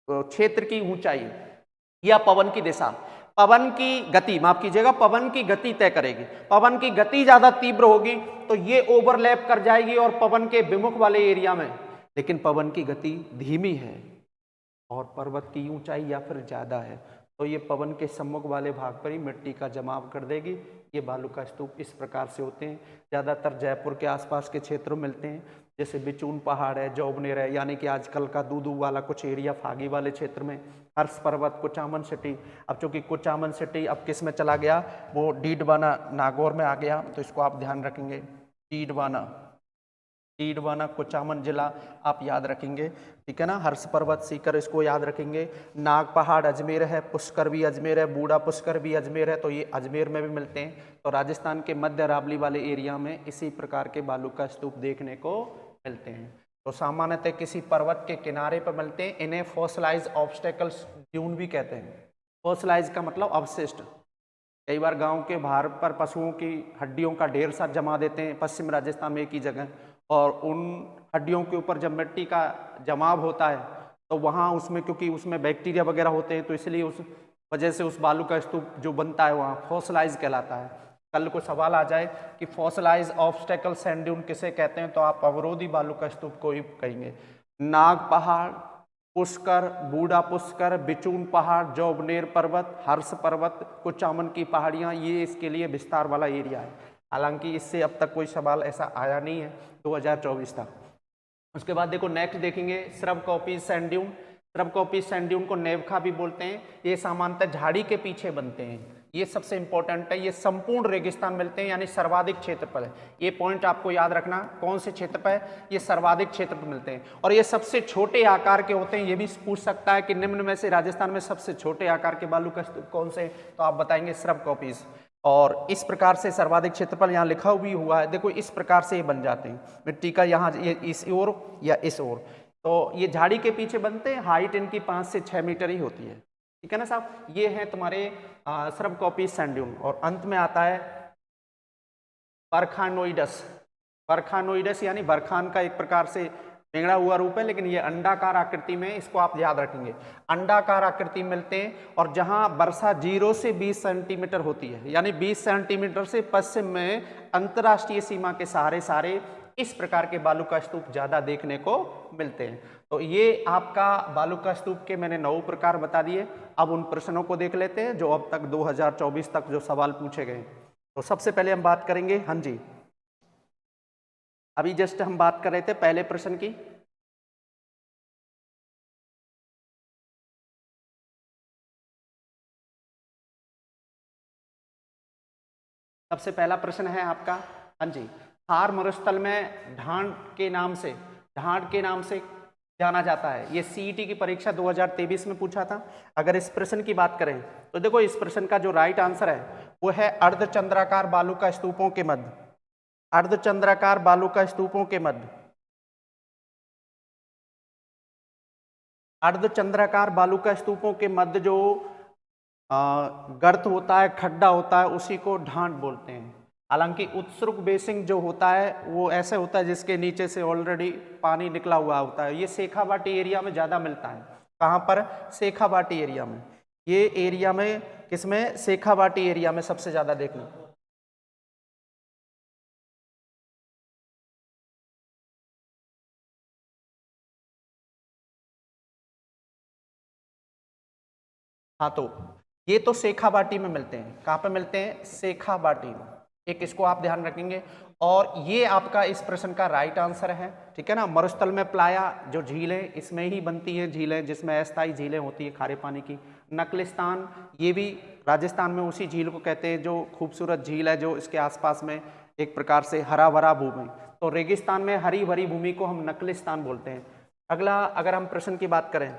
क्षेत्र की ऊंचाई या पवन की दिशा, पवन की गति, माफ कीजिएगा, पवन की गति तय करेगी। पवन की गति ज्यादा तीव्र होगी तो ये ओवरलैप कर जाएगी और पवन के विमुख वाले एरिया में, लेकिन पवन की गति धीमी है और पर्वत की ऊंचाई या फिर ज्यादा है तो ये पवन के सम्मुख वाले भाग पर ही मिट्टी का जमाव कर देगी। ये बालुका स्तूप इस प्रकार से होते हैं, ज्यादातर जयपुर के आसपास के क्षेत्रों में मिलते हैं, जैसे बिचून पहाड़ है, जौबनेर है, यानी कि आजकल का दूदू वाला कुछ एरिया फागी वाले क्षेत्र में, हर्ष पर्वत, कुचामन सिटी। अब चूंकि कुचामन सिटी अब किस में चला गया, वो डीडवाना नागौर में आ गया, तो इसको आप ध्यान रखेंगे। डीडवाना कुचामन जिला आप याद रखेंगे, ठीक है ना। हर्ष पर्वत, सीकर, इसको याद रखेंगे। नाग पहाड़ अजमेर है, पुष्कर भी अजमेर है, बूढ़ा पुष्कर भी अजमेर है, तो ये अजमेर में भी मिलते हैं। तो राजस्थान के मध्य अरावली वाले एरिया में इसी प्रकार के बालुका स्तूप देखने को मिलते हैं। तो सामान्यतः किसी पर्वत के किनारे पर मिलते हैं। इन्हें फॉसिलाइज ऑब्स्टेकल ड्यून भी कहते हैं। फॉसिलाइज का मतलब अवशिष्ट। कई बार गांव के बाहर पर पशुओं की हड्डियों का ढेर सा जमा देते हैं पश्चिम राजस्थान में एक ही जगह, और उन हड्डियों के ऊपर जब मिट्टी का जमाव होता है तो वहाँ उसमें, क्योंकि उसमें बैक्टीरिया वगैरह होते हैं, तो इसलिए उस वजह से उस बालू का स्तूप जो बनता है वहाँ फॉसिलाइज कहलाता है। कल को सवाल आ जाए कि फॉसिलाइज ऑब्स्टेकल सैंड ड्यून किसे कहते हैं, तो आप अवरोधी बालू का स्तूप को ही कहेंगे। नाग पहाड़, पुष्कर, बूढ़ा पुष्कर, बिचून पहाड़, जौबनेर पर्वत, हर्ष पर्वत, कुचामन की पहाड़ियाँ, ये इसके लिए विस्तार वाला एरिया है। हालांकि इससे अब तक कोई सवाल ऐसा आया नहीं है 2024 तक। उसके बाद देखो नेक्स्ट देखेंगे shrub copy sand dune. Shrub copy sand dune को नेवखा भी बोलते हैं। ये सामान्यतः झाड़ी के पीछे बनते हैं। ये सबसे इंपॉर्टेंट है। ये संपूर्ण रेगिस्तान मिलते हैं, यानी सर्वाधिक क्षेत्र पर है। ये पॉइंट आपको याद रखना, कौन से क्षेत्र पर है, ये सर्वाधिक क्षेत्र पर मिलते हैं। और ये सबसे छोटे आकार के होते हैं। ये भी पूछ सकता है कि निम्न में से राजस्थान में सबसे छोटे आकार के बालू का स्तूप कौन से, तो आप बताएंगे श्रब कॉपीज। और इस प्रकार से सर्वाधिक क्षेत्रफल यहाँ लिखा भी हुआ है, देखो इस प्रकार से ये बन जाते हैं। मिट्टी का यहाँ ये इस ओर या इस ओर, तो ये झाड़ी के पीछे बनते हैं। हाइट इनकी 5 से 6 मीटर ही होती है, ठीक है ना साहब। ये है तुम्हारे श्रब कॉपी सैंड ड्यून। और अंत में आता है बरखानोइडस। बरखानोइडस यानी बरखान का एक प्रकार से टेढ़ा हुआ रूप है, लेकिन ये अंडाकार आकृति में, इसको आप याद रखेंगे, अंडाकार आकृति मिलते हैं। और जहां वर्षा 0 से 20 सेंटीमीटर होती है, यानी 20 सेंटीमीटर से पश्चिम में अंतर्राष्ट्रीय सीमा के सारे इस प्रकार के बालू का स्तूप ज्यादा देखने को मिलते हैं। तो ये आपका बालू का स्तूप के मैंने 9 प्रकार बता दिए। अब उन प्रश्नों को देख लेते हैं जो अब तक 2024 तक जो सवाल पूछे गए। तो सबसे पहले हम बात करेंगे, हाँ जी, अभी जस्ट हम बात कर रहे थे पहले प्रश्न की। सबसे पहला प्रश्न है आपका, हाँ जी, थार मरुस्थल में ढांड के नाम से जाना जाता है। ये सीईटी की परीक्षा 2023 में पूछा था। अगर इस प्रश्न की बात करें तो देखो इस प्रश्न का जो राइट आंसर है वो है अर्धचंद्राकार बालू का स्तूपों के मध्य। अर्धचंद्राकार बालू का स्तूपों के मध्य, अर्धचंद्राकार बालू का स्तूपों के मध्य जो गर्त होता है, खड्डा होता है, उसी को ढांड बोलते हैं। हालांकि उत्सुक बेसिंग जो होता है वो ऐसे होता है जिसके नीचे से ऑलरेडी पानी निकला हुआ होता है। ये शेखावाटी एरिया में ज़्यादा मिलता है। कहाँ पर? शेखावाटी एरिया में। ये एरिया में किसमें? शेखावाटी एरिया में सबसे ज्यादा देखना। हाँ, तो ये तो शेखावाटी में मिलते हैं। कहाँ पे मिलते हैं? शेखावाटी में। एक इसको आप ध्यान रखेंगे। और ये आपका इस प्रश्न का राइट आंसर है, ठीक है ना। मरुस्थल में प्लाया जो झील है इसमें ही बनती है झीलें, जिसमें अस्थायी झीलें होती है खारे पानी की। नकलिस्तान ये भी राजस्थान में उसी झील को कहते हैं जो खूबसूरत झील है, जो इसके आसपास में एक प्रकार से हरा भरा भूमि। तो रेगिस्तान में हरी भरी भूमि को हम नकलिस्तान बोलते हैं। अगला अगर हम प्रश्न की बात करें,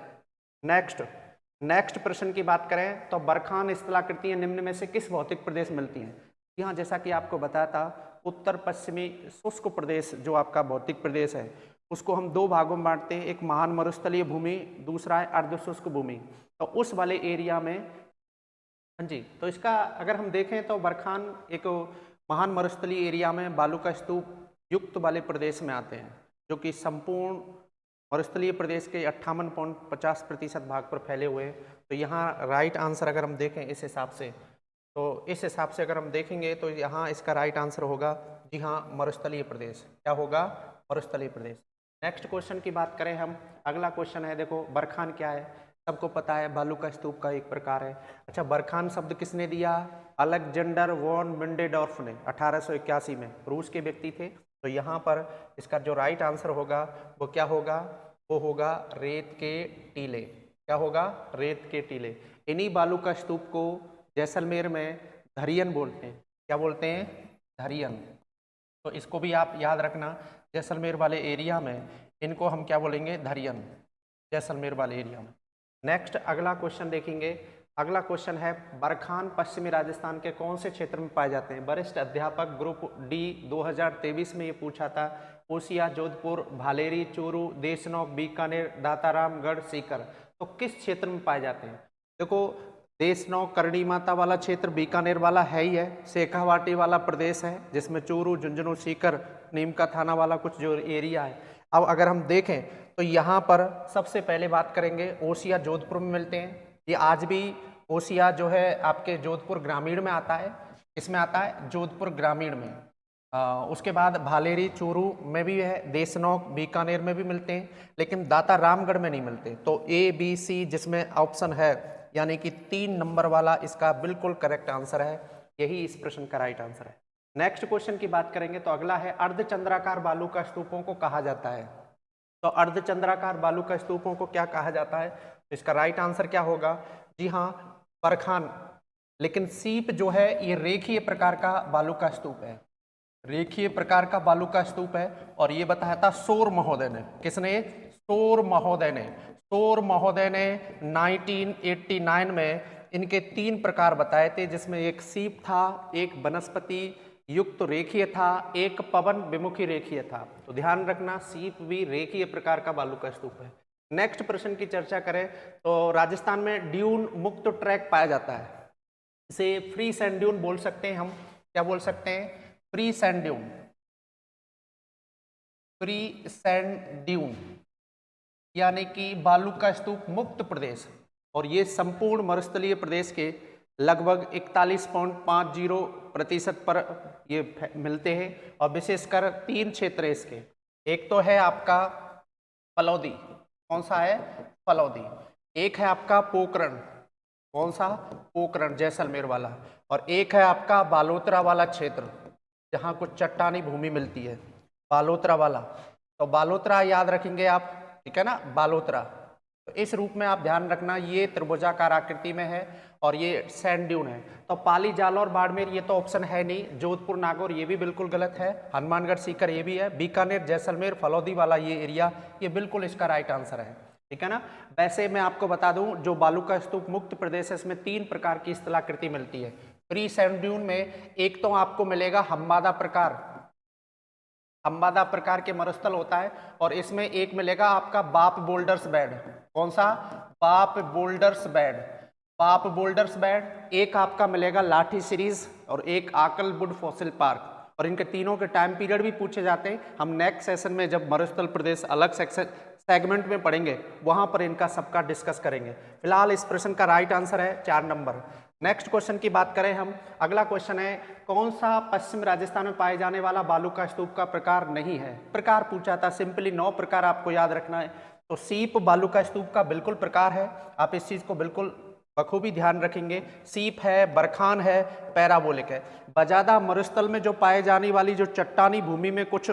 नेक्स्ट प्रश्न की बात करें तो बरखान स्थलाकृतियां निम्न में से किस भौतिक प्रदेश में मिलती हैं? यहाँ जैसा कि आपको बताया था, उत्तर पश्चिमी शुष्क प्रदेश जो आपका भौतिक प्रदेश है उसको हम दो भागों में बांटते हैं। एक महान मरुस्थलीय भूमि, दूसरा है अर्ध शुष्क भूमि। तो उस वाले एरिया में, हाँ जी, तो इसका अगर हम देखें तो बरखान एक महान मरुस्थलीय एरिया में बालू का स्तूप युक्त वाले प्रदेश में आते हैं, जो कि संपूर्ण मरुस्थलीय प्रदेश के 58.50% भाग पर फैले हुए हैं। तो यहाँ राइट आंसर अगर हम देखें इस हिसाब से, तो इस हिसाब से अगर हम देखेंगे तो यहाँ इसका राइट आंसर होगा, जी हाँ, मरुस्थलीय प्रदेश। क्या होगा? मरुस्थलीय प्रदेश। नेक्स्ट क्वेश्चन की बात करें हम, अगला क्वेश्चन है, देखो बरखान क्या है? सबको पता है, बालू का स्तूप का एक प्रकार है। अच्छा, बरखान शब्द किसने दिया? अलेक्जेंडर वॉन मिंडेडॉर्फ ने 1881 में, रूस के व्यक्ति थे। तो यहाँ पर इसका जो राइट आंसर होगा वो क्या होगा? वो होगा रेत के टीले। क्या होगा? रेत के टीले। इन्हीं बालू का स्तूप को जैसलमेर में धरियन बोलते हैं। क्या बोलते हैं? धरियन। तो इसको भी आप याद रखना, जैसलमेर वाले एरिया में इनको हम क्या बोलेंगे? धरियन, जैसलमेर वाले एरिया में। नेक्स्ट अगला क्वेश्चन देखेंगे। अगला क्वेश्चन है, बरखान पश्चिमी राजस्थान के कौन से क्षेत्र में पाए जाते हैं? वरिष्ठ अध्यापक ग्रुप डी 2023 में ये पूछा था। ओसिया, जोधपुर, भालेरी, चूरू, देशनोक, बीकानेर, दातारामगढ़, सीकर। तो किस क्षेत्र में पाए जाते हैं? देखो, देशनोक करणी माता वाला क्षेत्र बीकानेर वाला है ही है। शेखावाटी वाला प्रदेश है जिसमें चूरू, झुंझुनू, सीकर, नीम का थाना वाला कुछ जो एरिया है। अब अगर हम देखें तो यहाँ पर सबसे पहले बात करेंगे, ओसिया जोधपुर में मिलते हैं। ये आज भी ओसिया जो है आपके जोधपुर ग्रामीण में आता है, इसमें आता है जोधपुर ग्रामीण में। उसके बाद भालेरी, चूरू में भी है, देशनोक, बीकानेर में भी मिलते हैं, लेकिन दाता रामगढ़ में नहीं मिलते। तो ए, बी, सी जिसमें ऑप्शन है, यानी कि 3 नंबर वाला इसका बिल्कुल करेक्ट आंसर है। यही इस प्रश्न का राइट आंसर है। नेक्स्ट क्वेश्चन की बात करेंगे तो अगला है, अर्धचंद्राकार बालू का स्तूपों को कहा जाता है। तो अर्धचंद्राकार बालू का स्तूपों को क्या कहा जाता है? तो इसका राइट आंसर क्या होगा? जी हाँ, बरखान। लेकिन सीप जो है ये रेखीय प्रकार का बालू का स्तूप है, रेखीय प्रकार का बालू का स्तूप है। और ये बताया था शोर महोदय ने। किसने? शोर महोदय ने। शोर महोदय ने 1989 में इनके 3 प्रकार बताए थे, जिसमें एक सीप था, एक वनस्पति युक्त रेखीय था, एक पवन विमुखी रेखीय था। तो ध्यान रखना, सीप भी रेखीय प्रकार का बालू का स्तूप है। नेक्स्ट प्रश्न की चर्चा करें तो राजस्थान में ड्यून मुक्त ट्रैक पाया जाता है, इसे फ्री सैंड ड्यून बोल सकते हैं हम। क्या बोल सकते हैं? Free sand dune, free sand dune, यानी कि बालू का स्तूप मुक्त प्रदेश। और ये संपूर्ण मरुस्थलीय प्रदेश के लगभग 41.50% पर ये मिलते हैं। और विशेषकर 3 क्षेत्र है इसके। एक तो है आपका फलौदी। कौन सा है? फलौदी। एक है आपका पोकरण। कौन सा? पोकरण, जैसलमेर वाला। और एक है आपका बालोतरा वाला क्षेत्र, जहाँ कुछ चट्टानी भूमि मिलती है, बालोतरा वाला। तो बालोतरा याद रखेंगे आप, ठीक है ना, बालोतरा। तो इस रूप में आप ध्यान रखना, ये त्रिभुजाकार आकृति में है और ये सैंड ड्यून है। तो पाली, जालौर, बाड़मेर ये तो ऑप्शन है नहीं। जोधपुर, नागौर ये भी बिल्कुल गलत है। हनुमानगढ़, सीकर ये भी है। बीकानेर, जैसलमेर, फलौदी वाला ये एरिया, ये बिल्कुल इसका राइट आंसर है, ठीक है ना। वैसे मैं आपको बता दूं, जो बालू का स्तूप मुक्त प्रदेश है इसमें 3 प्रकार की स्थलाकृति मिलती है। फ्री सैंड ड्यून में एक तो आपको मिलेगा हम्बादा प्रकार, हम्बादा प्रकार के मरुस्थल होता है। और इसमें एक मिलेगा आपका बाप बोल्डर्स बेड। कौन सा? बाप बोल्डर्स बेड, बाप बोल्डर्स बेड। एक आपका मिलेगा लाठी सीरीज और एक आकलवुड फॉसिल पार्क। और इनके तीनों के टाइम पीरियड भी पूछे जाते हैं। हम नेक्स्ट सेशन में जब मरुस्थल प्रदेश अलग सेगमेंट में पढ़ेंगे वहां पर इनका सबका डिस्कस करेंगे। फिलहाल इस प्रश्न का राइट आंसर है 4 नंबर। नेक्स्ट क्वेश्चन की बात करें हम, अगला क्वेश्चन है कौन सा पश्चिम राजस्थान में पाए जाने वाला बालू का स्तूप का प्रकार नहीं है। प्रकार पूछा था, सिंपली 9 प्रकार आपको याद रखना है। तो सीप बालू का स्तूप का बिल्कुल प्रकार है, आप इस चीज को बिल्कुल बखूबी ध्यान रखेंगे। सीप है, बरखान है, पैराबोलिक है। बजादा मरुस्थल में जो पाए जाने वाली जो चट्टानी भूमि में कुछ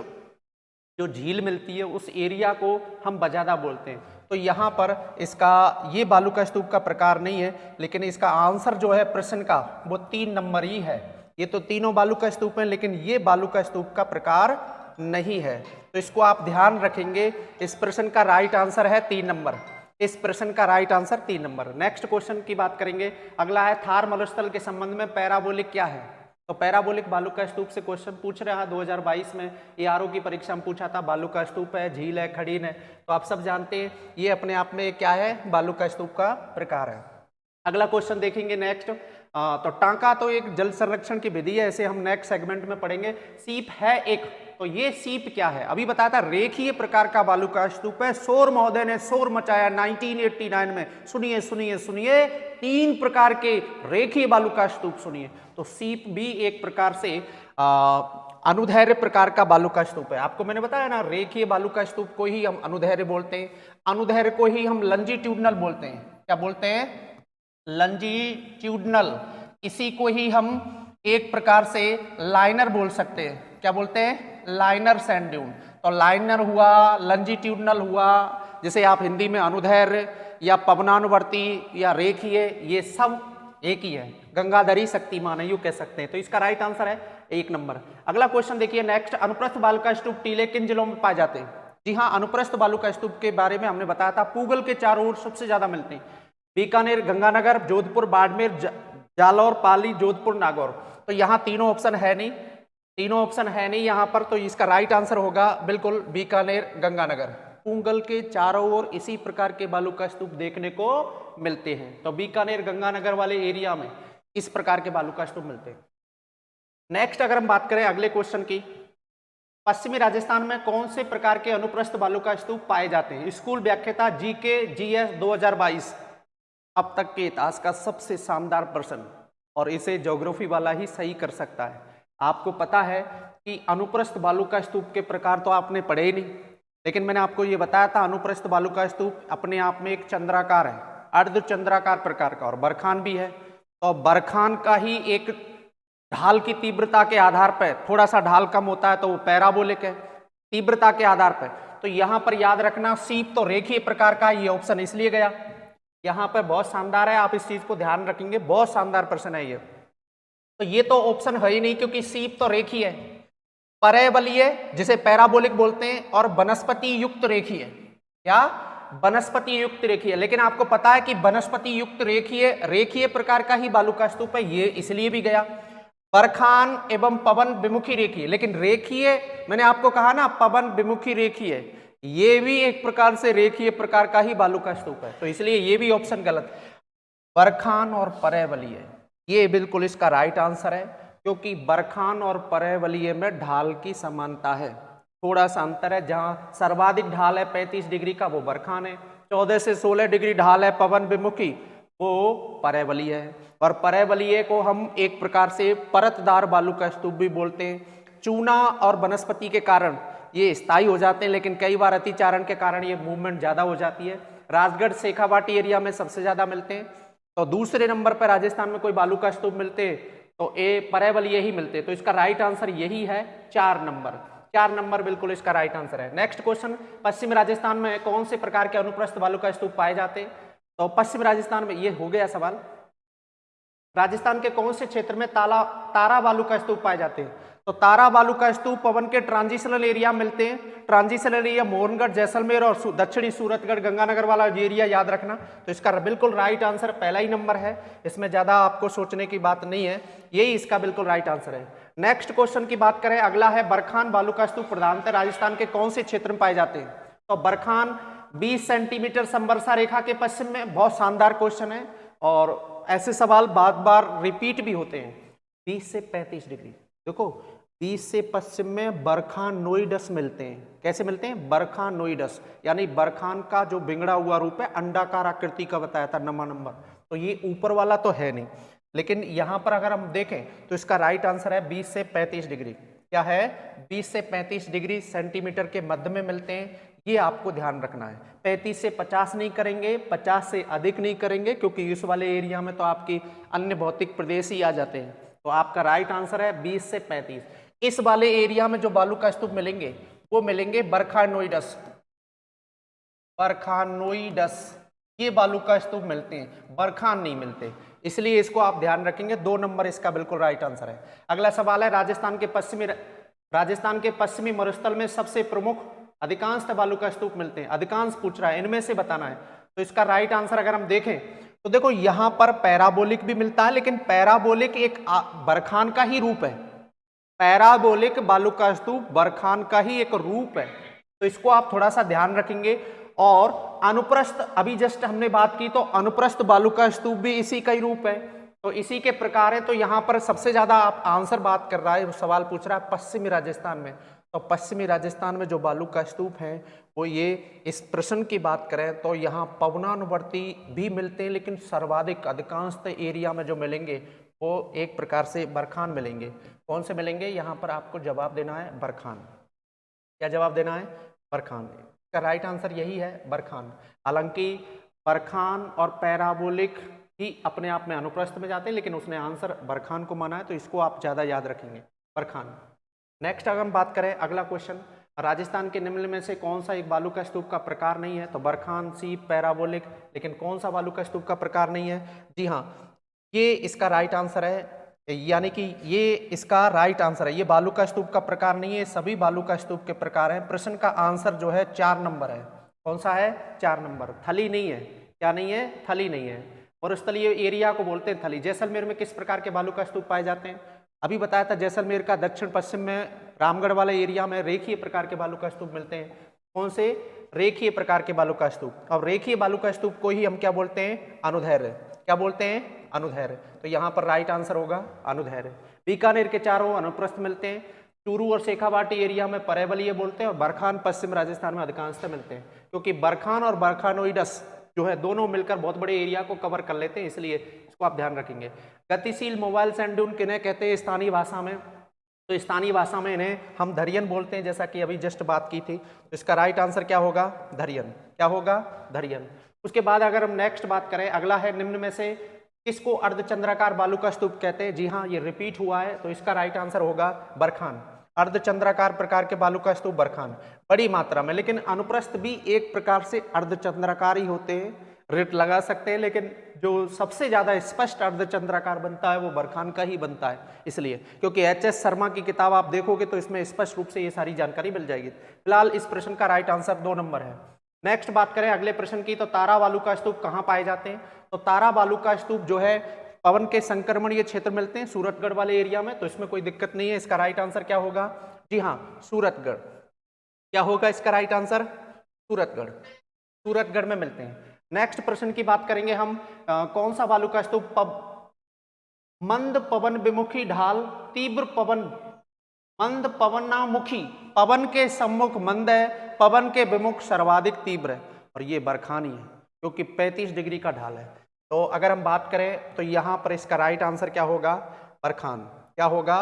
जो झील मिलती है उस एरिया को हम बजादा बोलते हैं। तो यहाँ पर इसका ये बालू का स्तूप का प्रकार नहीं है, लेकिन इसका आंसर जो है प्रश्न का वो 3 नंबर ही है। ये तो तीनों बालू का स्तूप है, लेकिन ये बालू का स्तूप का प्रकार नहीं है। तो इसको आप ध्यान रखेंगे। इस प्रश्न का राइट आंसर है 3 नंबर। इस प्रश्न का right answer 3 number. Next question की बात करेंगे, अगला है थार मरुस्थल के संबंध में पैराबोलिक क्या है। तो पैराबोलिक बालू का स्तूप से क्वेश्चन पूछ रहा है 2022 में, ARO की परीक्षा में पूछा था। बालू का स्तूप है, झील है, खड़ीन है, तो आप सब जानते हैं ये अपने आप में क्या है, बालू का स्तूप का प्रकार है। अगला क्वेश्चन देखेंगे नेक्स्ट। तो टांका तो एक जल संरक्षण की विधि है, ऐसे हम नेक्स्ट सेगमेंट में पढ़ेंगे। सीप है एक, तो ये सीप क्या है, अभी बताया था रेखीय प्रकार का बालू का स्तूप है। शोर महोदय ने शोर मचाया 1989 में, सुनिए सुनिए सुनिए, 3 प्रकार के रेखीय बालू का स्तूप सुनिए। तो सीप भी एक प्रकार से अनुदैर्घ्य प्रकार का बालू का स्तूप है। आपको मैंने बताया ना, रेखीय बालू का स्तूप को ही हम अनुदैर्घ्य बोलते हैं, अनुदैर्घ्य को ही हम लंजीट्यूडनल बोलते हैं। क्या बोलते हैं, लंजीट्यूडनल। इसी को ही हम एक प्रकार से लाइनर बोल सकते हैं। क्या बोलते हैं, लाइनर सैंड ड्यून। तो लाइनर हुआ, लंजीट्यूडनल हुआ, जैसे आप हिंदी में अनुदैर्घ्य या पवनानुवर्ती या रेखीय, ये सब एक ही है। गंगाधरी शक्तिमान है, यूं कह सकते हैं। तो इसका राइट आंसर है 1 नंबर। अगला क्वेश्चन देखिए नेक्स्ट, अनुप्रस्थ बालू का स्तूप टीले किन जिलों में पाए जाते हैं। जी हाँ, अनुप्रस्थ बालू का स्तूप के बारे में हमने बताया था, पूगल के चारों ओर सबसे ज्यादा मिलते हैं। बीकानेर, गंगानगर, जोधपुर, बाड़मेर, जालौर, पाली, जोधपुर, नागौर। तो यहाँ तीनों ऑप्शन है नहीं, तीनों ऑप्शन है नहीं यहाँ पर। तो इसका राइट आंसर होगा बिल्कुल बीकानेर, गंगानगर। पूगल के चारों ओर इसी प्रकार के बालू का स्तूप देखने को मिलते हैं। तो बीकानेर, गंगानगर वाले एरिया में इस प्रकार के बालू का स्तूप मिलते हैं। नेक्स्ट अगर हम बात करें अगले क्वेश्चन की, पश्चिमी राजस्थान में कौन से प्रकार के अनुप्रस्थ बालू का स्तूप पाए जाते हैं। स्कूल व्याख्याता GK GS 2022 अब तक के इतिहास का सबसे शानदार प्रश्न, और इसे ज्योग्राफी वाला ही सही कर सकता है। आपको पता है कि अनुप्रस्थ बालू का स्तूप के प्रकार तो आपने पढ़े ही नहीं, लेकिन मैंने आपको ये बताया था अनुप्रस्थ बालू का स्तूप अपने आप में एक चंद्राकार है, अर्धचंद्राकार प्रकार का, और बरखान भी है। तो बरखान का ही एक ढाल की तीव्रता के आधार पर थोड़ा सा ढाल कम होता है तो वो पैराबोलिक है, तीव्रता के आधार पर। तो यहाँ पर याद रखना, सीप तो रेखीय प्रकार का, ये ऑप्शन इसलिए गया। यहाँ पर बहुत शानदार है, आप इस चीज को ध्यान रखेंगे, बहुत शानदार प्रश्न है ये। तो ये तो ऑप्शन है ही नहीं, क्योंकि सीप तो रेखीय है, परैबलीय जिसे पैराबोलिक बोलते हैं, और वनस्पति युक्त रेखीय, या वनस्पति युक्त रेखीय। लेकिन आपको पता है कि वनस्पति युक्त रेखीय प्रकार का ही बालू का स्तूप है, ये इसलिए भी गया। बरखान एवं पवन विमुखी रेखीय, लेकिन रेखीय मैंने आपको कहा ना, पवन विमुखी रेखीय, ये भी एक प्रकार से रेखीय प्रकार का ही बालू का स्तूप है, तो इसलिए ये भी ऑप्शन गलत। बरखान और परैबलीय, ये बिल्कुल इसका राइट आंसर है, क्योंकि बरखान और परैबलीय में ढाल की समानता है, थोड़ा सा अंतर है। जहां सर्वाधिक ढाल है 35 डिग्री का वो बरखान है, 14 से 16 डिग्री ढाल है पवन विमुखी, वो परैबलीय है। और परैबलीय को हम एक प्रकार से परतदार बालू का स्तूप भी बोलते हैं। चूना और वनस्पति के कारण ये स्थायी हो जाते हैं, लेकिन कई बार अतिचारण के कारण ये मूवमेंट ज्यादा हो जाती है। राजगढ़, शेखावाटी एरिया में सबसे ज्यादा मिलते हैं। तो दूसरे नंबर पर राजस्थान में कोई बालू का स्तूप मिलते तो ए परैबलीय ही मिलते। तो इसका राइट आंसर यही है, 4 नंबर। 4 नंबर बिल्कुल इसका राइट आंसर है। नेक्स्ट क्वेश्चन, पश्चिम राजस्थान में कौन से प्रकार के अनुप्रस्थ बालू का स्तूप पाए जाते हैं। तो पश्चिम राजस्थान में, ये हो गया सवाल, राजस्थान के कौन से क्षेत्र में तारा बालू का स्तूप पाए जाते हैं। तो तारा बालू का स्तूप पवन के ट्रांजिशनल एरिया मिलते हैं। ट्रांजिशनल एरिया मोहनगढ़, जैसलमेर और दक्षिणी सूरतगढ़, गंगानगर वाला एरिया याद रखना। तो इसका बिल्कुल राइट आंसर पहला ही नंबर है, इसमें ज्यादा आपको सोचने की बात नहीं है, यही इसका बिल्कुल राइट आंसर है। नेक्स्ट क्वेश्चन की बात करें, अगला है बरखान बालू का स्तूप प्रधानतः राजस्थान के कौन से क्षेत्र में पाए जाते हैं। तो बरखान 20 सेंटीमीटर समवर्षा रेखा के पश्चिम में, बहुत शानदार क्वेश्चन है, और ऐसे सवाल बार बार रिपीट भी होते हैं। 20 से 35 डिग्री, देखो 20 से पश्चिम में बरखानोइडस मिलते हैं। कैसे मिलते हैं, बरखानोइडस, यानी बरखान का जो बिगड़ा हुआ रूप है, अंडाकार आकृति का बताया था, नंबर। तो ये ऊपर वाला तो है नहीं। लेकिन यहाँ पर अगर हम देखें तो इसका राइट आंसर है 20 से 35 डिग्री। क्या है? 20 से 35 डिग्री सेंटीमीटर के मध्य में मिलते हैं, ये आपको ध्यान रखना है। 35 से 50 नहीं करेंगे, 50 से अधिक नहीं करेंगे, क्योंकि इस वाले एरिया में तो आपकी अन्य भौतिक प्रदेश ही आ जाते हैं। तो आपका राइट आंसर है 20 से 35। इस वाले एरिया में जो बालू का स्तूप मिलेंगे वो मिलेंगे बरखानोइडस। बरखानोइडस ये बालू का स्तूप मिलते हैं, बरखान नहीं मिलते, इसलिए इसको आप ध्यान रखेंगे। 2 नंबर इसका बिल्कुल राइट आंसर है। अगला सवाल है, राजस्थान के पश्चिमी मरुस्थल में सबसे प्रमुख अधिकांशतः बालू का स्तूप मिलते हैं। अधिकांश पूछ रहा है, इनमें से बताना है। तो इसका राइट आंसर अगर हम देखें तो देखो यहां पर पैराबोलिक भी मिलता है, लेकिन पैराबोलिक एक बरखान का ही रूप है। पैराबोलिक बालू का स्तूप बरखान का ही एक रूप है, तो इसको आप थोड़ा सा ध्यान रखेंगे। और अनुप्रस्थ, अभी जस्ट हमने बात की, तो अनुप्रस्थ बालू का स्तूप भी इसी का ही रूप है, तो इसी के प्रकार है। तो यहाँ पर सबसे ज्यादा आप आंसर बात कर रहा है, सवाल पूछ रहा है पश्चिमी राजस्थान में। तो पश्चिमी राजस्थान में जो बालू का स्तूप है वो ये, इस प्रश्न की बात करें तो यहाँ पवनानुवर्ती भी मिलते हैं, लेकिन सर्वाधिक अधिकांश एरिया में जो मिलेंगे वो एक प्रकार से बरखान मिलेंगे। कौन से मिलेंगे? यहाँ पर आपको जवाब देना है बरखान। क्या जवाब देना है? बरखान। इसका राइट आंसर यही है, बरखान। हालांकि बरखान और पैराबोलिक ही अपने आप में अनुप्रस्थ में जाते हैं, लेकिन उसने आंसर बरखान को माना है, तो इसको आप ज्यादा याद रखेंगे, बरखान। नेक्स्ट अगर हम बात करें, अगला क्वेश्चन, राजस्थान के निम्न में से कौन सा एक बालू का स्तूप का प्रकार नहीं है? तो बरखान, सीप, पैराबोलिक, लेकिन कौन सा बालू का स्तूप का प्रकार नहीं है? जी हाँ, ये इसका राइट आंसर है, यानी कि ये इसका राइट आंसर है। ये बालू का स्तूप का प्रकार नहीं है, सभी बालू का स्तूप के प्रकार हैं। प्रश्न का आंसर जो है 4 नंबर है। कौन सा है? 4 नंबर। थली नहीं है। क्या नहीं है? थली नहीं है। मरुस्थलीय एरिया को बोलते हैं थली। जैसलमेर में किस प्रकार के बालू का स्तूप पाए जाते हैं? अभी बताया था, जैसलमेर का दक्षिण पश्चिम में रामगढ़ वाले एरिया में रेखीय प्रकार के बालू का स्तूप मिलते हैं। कौन से? रेखीय प्रकार के बालू का स्तूप। और रेखीय बालू का स्तूप को ही हम क्या बोलते हैं? अनुदैर्घ्य। क्या बोलते हैं? अनुदैर्घ्य। तो यहाँ पर राइट आंसर होगा अनुदैर्घ्य। बीकानेर के चारों अनुप्रस्थ मिलते हैं। चूरू और शेखावाटी एरिया में परैवलीय बोलते हैं, और बरखान पश्चिम राजस्थान में अधिकांशतः मिलते हैं, क्योंकि बरखान और बरखानोइडस जो है दोनों मिलकर बहुत बड़े एरिया को कवर कर लेते हैं, इसलिए इसको आप ध्यान रखेंगे। गतिशील मोबाइल सैंड ड्यून किन्हें कहते हैं स्थानीय भाषा में? तो स्थानीय भाषा में इन्हें हम धरियन बोलते हैं, जैसा कि अभी जस्ट बात की थी। तो इसका राइट आंसर क्या होगा? धरियन। क्या होगा? धरियन। उसके बाद अगर हम नेक्स्ट बात करें, अगला है, निम्न में से किसको अर्धचंद्राकार बालू का स्तूप कहते हैं? जी हाँ, ये रिपीट हुआ है, तो इसका राइट आंसर होगा बरखान। अर्धचंद्राकार प्रकार के बालू का स्तूप बरखान, बड़ी मात्रा में। लेकिन अनुप्रस्थ भी एक प्रकार से अर्धचंद्राकार ही होते हैं, रेट लगा सकते हैं, लेकिन जो सबसे ज्यादा स्पष्ट अर्धचंद्राकार बनता है वो बरखान का ही बनता है, इसलिए क्योंकि एच.एस. शर्मा की किताब आप देखोगे तो इसमें स्पष्ट रूप से ये सारी जानकारी मिल जाएगी। फिलहाल इस प्रश्न का राइट आंसर 2 नंबर है। नेक्स्ट बात करें अगले प्रश्न की, तो तारा बालू का स्तूप कहाँ पाए जाते हैं? तो तारा बालू का स्तूप जो है पवन के संक्रमणीय क्षेत्र मिलते हैं, सूरतगढ़ वाले एरिया में, तो इसमें कोई दिक्कत नहीं है। इसका राइट आंसर क्या होगा? जी हाँ, सूरतगढ़। क्या होगा इसका राइट आंसर? सूरतगढ़। सूरतगढ़ में मिलते हैं। नेक्स्ट प्रश्न की बात करेंगे हम, कौन सा बालू का स्तूप मंद पवन विमुखी ढाल, तीव्र पवन, मंद पवनामुखी, पवन के सम्मुख मंद है, पवन के विमुख सर्वाधिक तीव्र है, और ये बरखानी है क्योंकि 35 डिग्री का ढाल है। तो अगर हम बात करें तो यहाँ पर इसका राइट आंसर क्या होगा? बरखान। क्या होगा?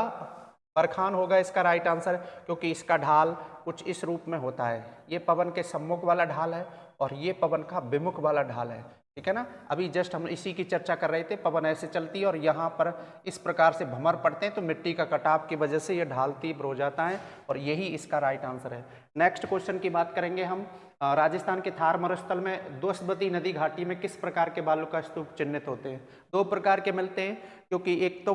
बरखान होगा इसका राइट आंसर, क्योंकि इसका ढाल कुछ इस रूप में होता है। ये पवन के सम्मुख वाला ढाल है और ये पवन का विमुख वाला ढाल है, ठीक है ना। अभी जस्ट हम इसी की चर्चा कर रहे थे, पवन ऐसे चलती है और यहाँ पर इस प्रकार से भंवर पड़ते हैं, तो मिट्टी का कटाव की वजह से ये ढाल तीव्र हो जाता है, और यही इसका राइट आंसर है। नेक्स्ट क्वेश्चन की बात करेंगे हम, राजस्थान के थार मरुस्थल में दोषवती नदी घाटी में किस प्रकार के बालू का स्तूप चिन्हित होते हैं? 2 प्रकार के मिलते हैं, क्योंकि एक तो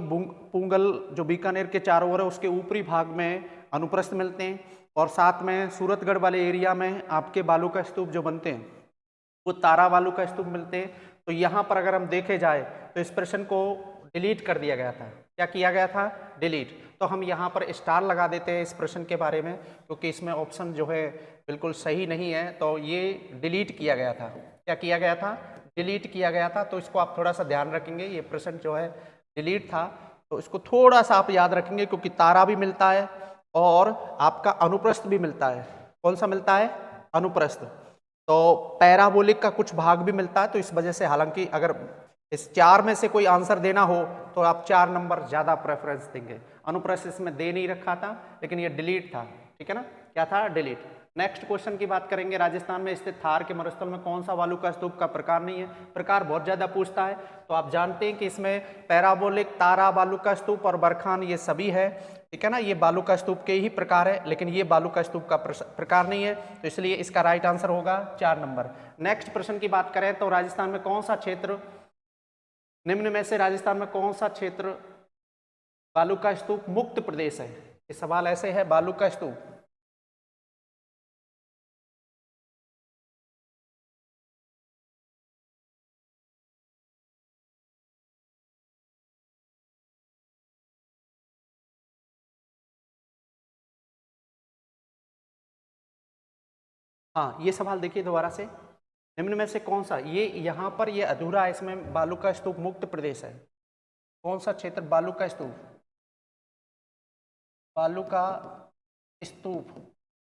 पुंगल जो बीकानेर के चारों ओर है उसके ऊपरी भाग में अनुप्रस्थ मिलते हैं, और साथ में सूरतगढ़ वाले एरिया में आपके बालू का स्तूप जो बनते हैं वो तारा बालू का स्तूप मिलते हैं। तो यहाँ पर अगर हम देखे जाए तो इस प्रश्न को डिलीट कर दिया गया था। क्या किया गया था? डिलीट। तो हम यहाँ पर स्टार लगा देते हैं इस प्रश्न के बारे में, क्योंकि इसमें ऑप्शन जो है बिल्कुल सही नहीं है, तो ये डिलीट किया गया था। क्या किया गया था? डिलीट किया गया था। तो इसको आप थोड़ा सा ध्यान रखेंगे, ये प्रश्न जो है डिलीट था, तो इसको थोड़ा सा आप याद रखेंगे, क्योंकि तारा भी मिलता है और आपका अनुप्रस्थ भी मिलता है। कौन सा मिलता है? अनुप्रस्थ। तो पैराबोलिक का कुछ भाग भी मिलता है, तो इस वजह से, हालांकि अगर इस 4 में से कोई आंसर देना हो तो आप 4 नंबर ज़्यादा प्रेफरेंस देंगे। अनुप्रस्थ इसमें दे नहीं रखा था, लेकिन ये डिलीट था, ठीक है ना, क्या था, डिलीट। नेक्स्ट क्वेश्चन की बात करेंगे, राजस्थान में स्थित थार के मरुस्थल में कौन सा बालू का स्तूप का प्रकार नहीं है। प्रकार बहुत ज़्यादा पूछता है, तो आप जानते हैं कि इसमें पैराबोलिक, तारा बालू का स्तूप और बरखान ये सभी है, ठीक है ना, ये बालू का स्तूप के ही प्रकार है, लेकिन ये बालू का स्तूप का प्रकार नहीं है, तो इसलिए इसका राइट आंसर होगा 4 नंबर। नेक्स्ट प्रश्न की बात करें तो राजस्थान में कौन सा क्षेत्र, निम्न में से राजस्थान में कौन सा क्षेत्र बालू का स्तूप मुक्त प्रदेश है। ये सवाल ऐसे है, बालू का स्तूप, हाँ ये सवाल देखिए दोबारा से, निम्न में से कौन सा, ये यहाँ पर ये अधूरा है, इसमें बालू का स्तूप मुक्त प्रदेश है, कौन सा क्षेत्र बालू का स्तूप, बालू का स्तूप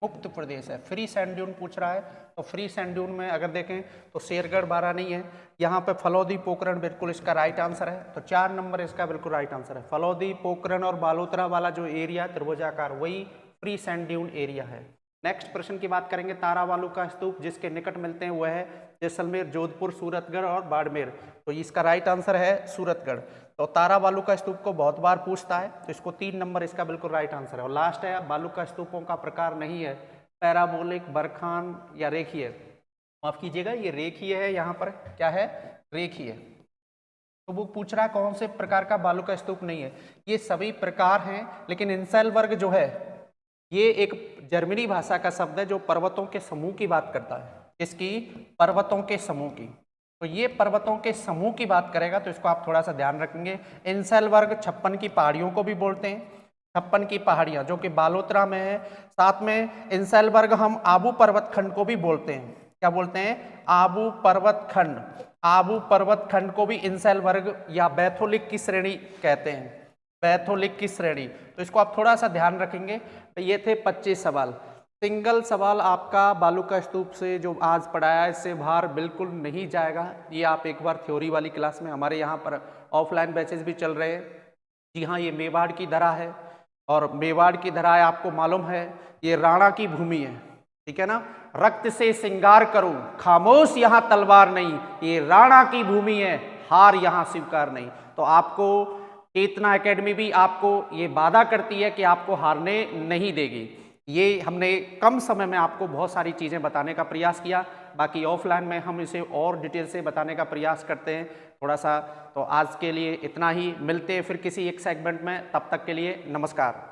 मुक्त प्रदेश है। फ्री सैंड ड्यून पूछ रहा है, तो फ्री सैंड ड्यून में अगर देखें तो शेरगढ़ बारा नहीं है, यहाँ पे फलौदी पोखरण बिल्कुल इसका राइट आंसर है, तो 4 नंबर इसका बिल्कुल राइट आंसर है। फलौदी पोखरण और बालोतरा वाला जो एरिया त्रिभुजाकार, वही फ्री सैंड ड्यून एरिया है। नेक्स्ट प्रश्न की बात करेंगे, तारा बालू का स्तूप जिसके निकट मिलते हैं वह है जैसलमेर, जोधपुर, सूरतगढ़ और बाड़मेर, तो इसका राइट आंसर है सूरतगढ़। तो तारा बालू का स्तूप को बहुत बार पूछता है, तो इसको 3 नंबर इसका बिल्कुल राइट आंसर है। और लास्ट है, बालू का स्तूपों का प्रकार नहीं है पैराबोलिक, बरखान या रेखीय, माफ कीजिएगा ये रेखीय है, यहाँ पर क्या है, रेखीय। तो वो पूछ रहा है कौन से प्रकार का बालू का स्तूप नहीं है, ये सभी प्रकार हैं, लेकिन इंसेल वर्ग जो है ये एक जर्मनी भाषा का शब्द है जो पर्वतों के समूह की बात करता है। इसकी पर्वतों के समूह की, तो ये पर्वतों के समूह की बात करेगा, तो इसको आप थोड़ा सा ध्यान रखेंगे। इंसेल वर्ग 56 की पहाड़ियों को भी बोलते हैं, 56 की पहाड़ियां जो कि बालोतरा में है। साथ में इंसेल वर्ग हम आबू पर्वत खंड को भी बोलते हैं, क्या बोलते हैं, आबू पर्वत खंड। आबू पर्वत खंड को भी इंसेल वर्ग या बैथोलिक की श्रेणी कहते हैं, बैथोलिक की श्रेणी, तो इसको आप थोड़ा सा ध्यान रखेंगे। तो ये थे 25 सवाल, सिंगल सवाल आपका बालू का स्तूप से जो आज पढ़ाया इससे बाहर बिल्कुल नहीं जाएगा। ये आप एक बार थ्योरी वाली क्लास में, हमारे यहाँ पर ऑफलाइन बैचेस भी चल रहे हैं। जी हाँ, ये मेवाड़ की धरा है, और मेवाड़ की धरा है आपको मालूम है, ये राणा की भूमि है, ठीक है ना, रक्त से श्रृंगार करूं खामोश यहाँ तलवार नहीं, ये राणा की भूमि है, हार यहाँ स्वीकार नहीं। तो आपको चेतना एकेडमी भी आपको ये वादा करती है कि आपको हारने नहीं देगी। ये हमने कम समय में आपको बहुत सारी चीज़ें बताने का प्रयास किया, बाकी ऑफलाइन में हम इसे और डिटेल से बताने का प्रयास करते हैं थोड़ा सा। तो आज के लिए इतना ही, मिलते हैं फिर किसी एक सेगमेंट में, तब तक के लिए नमस्कार।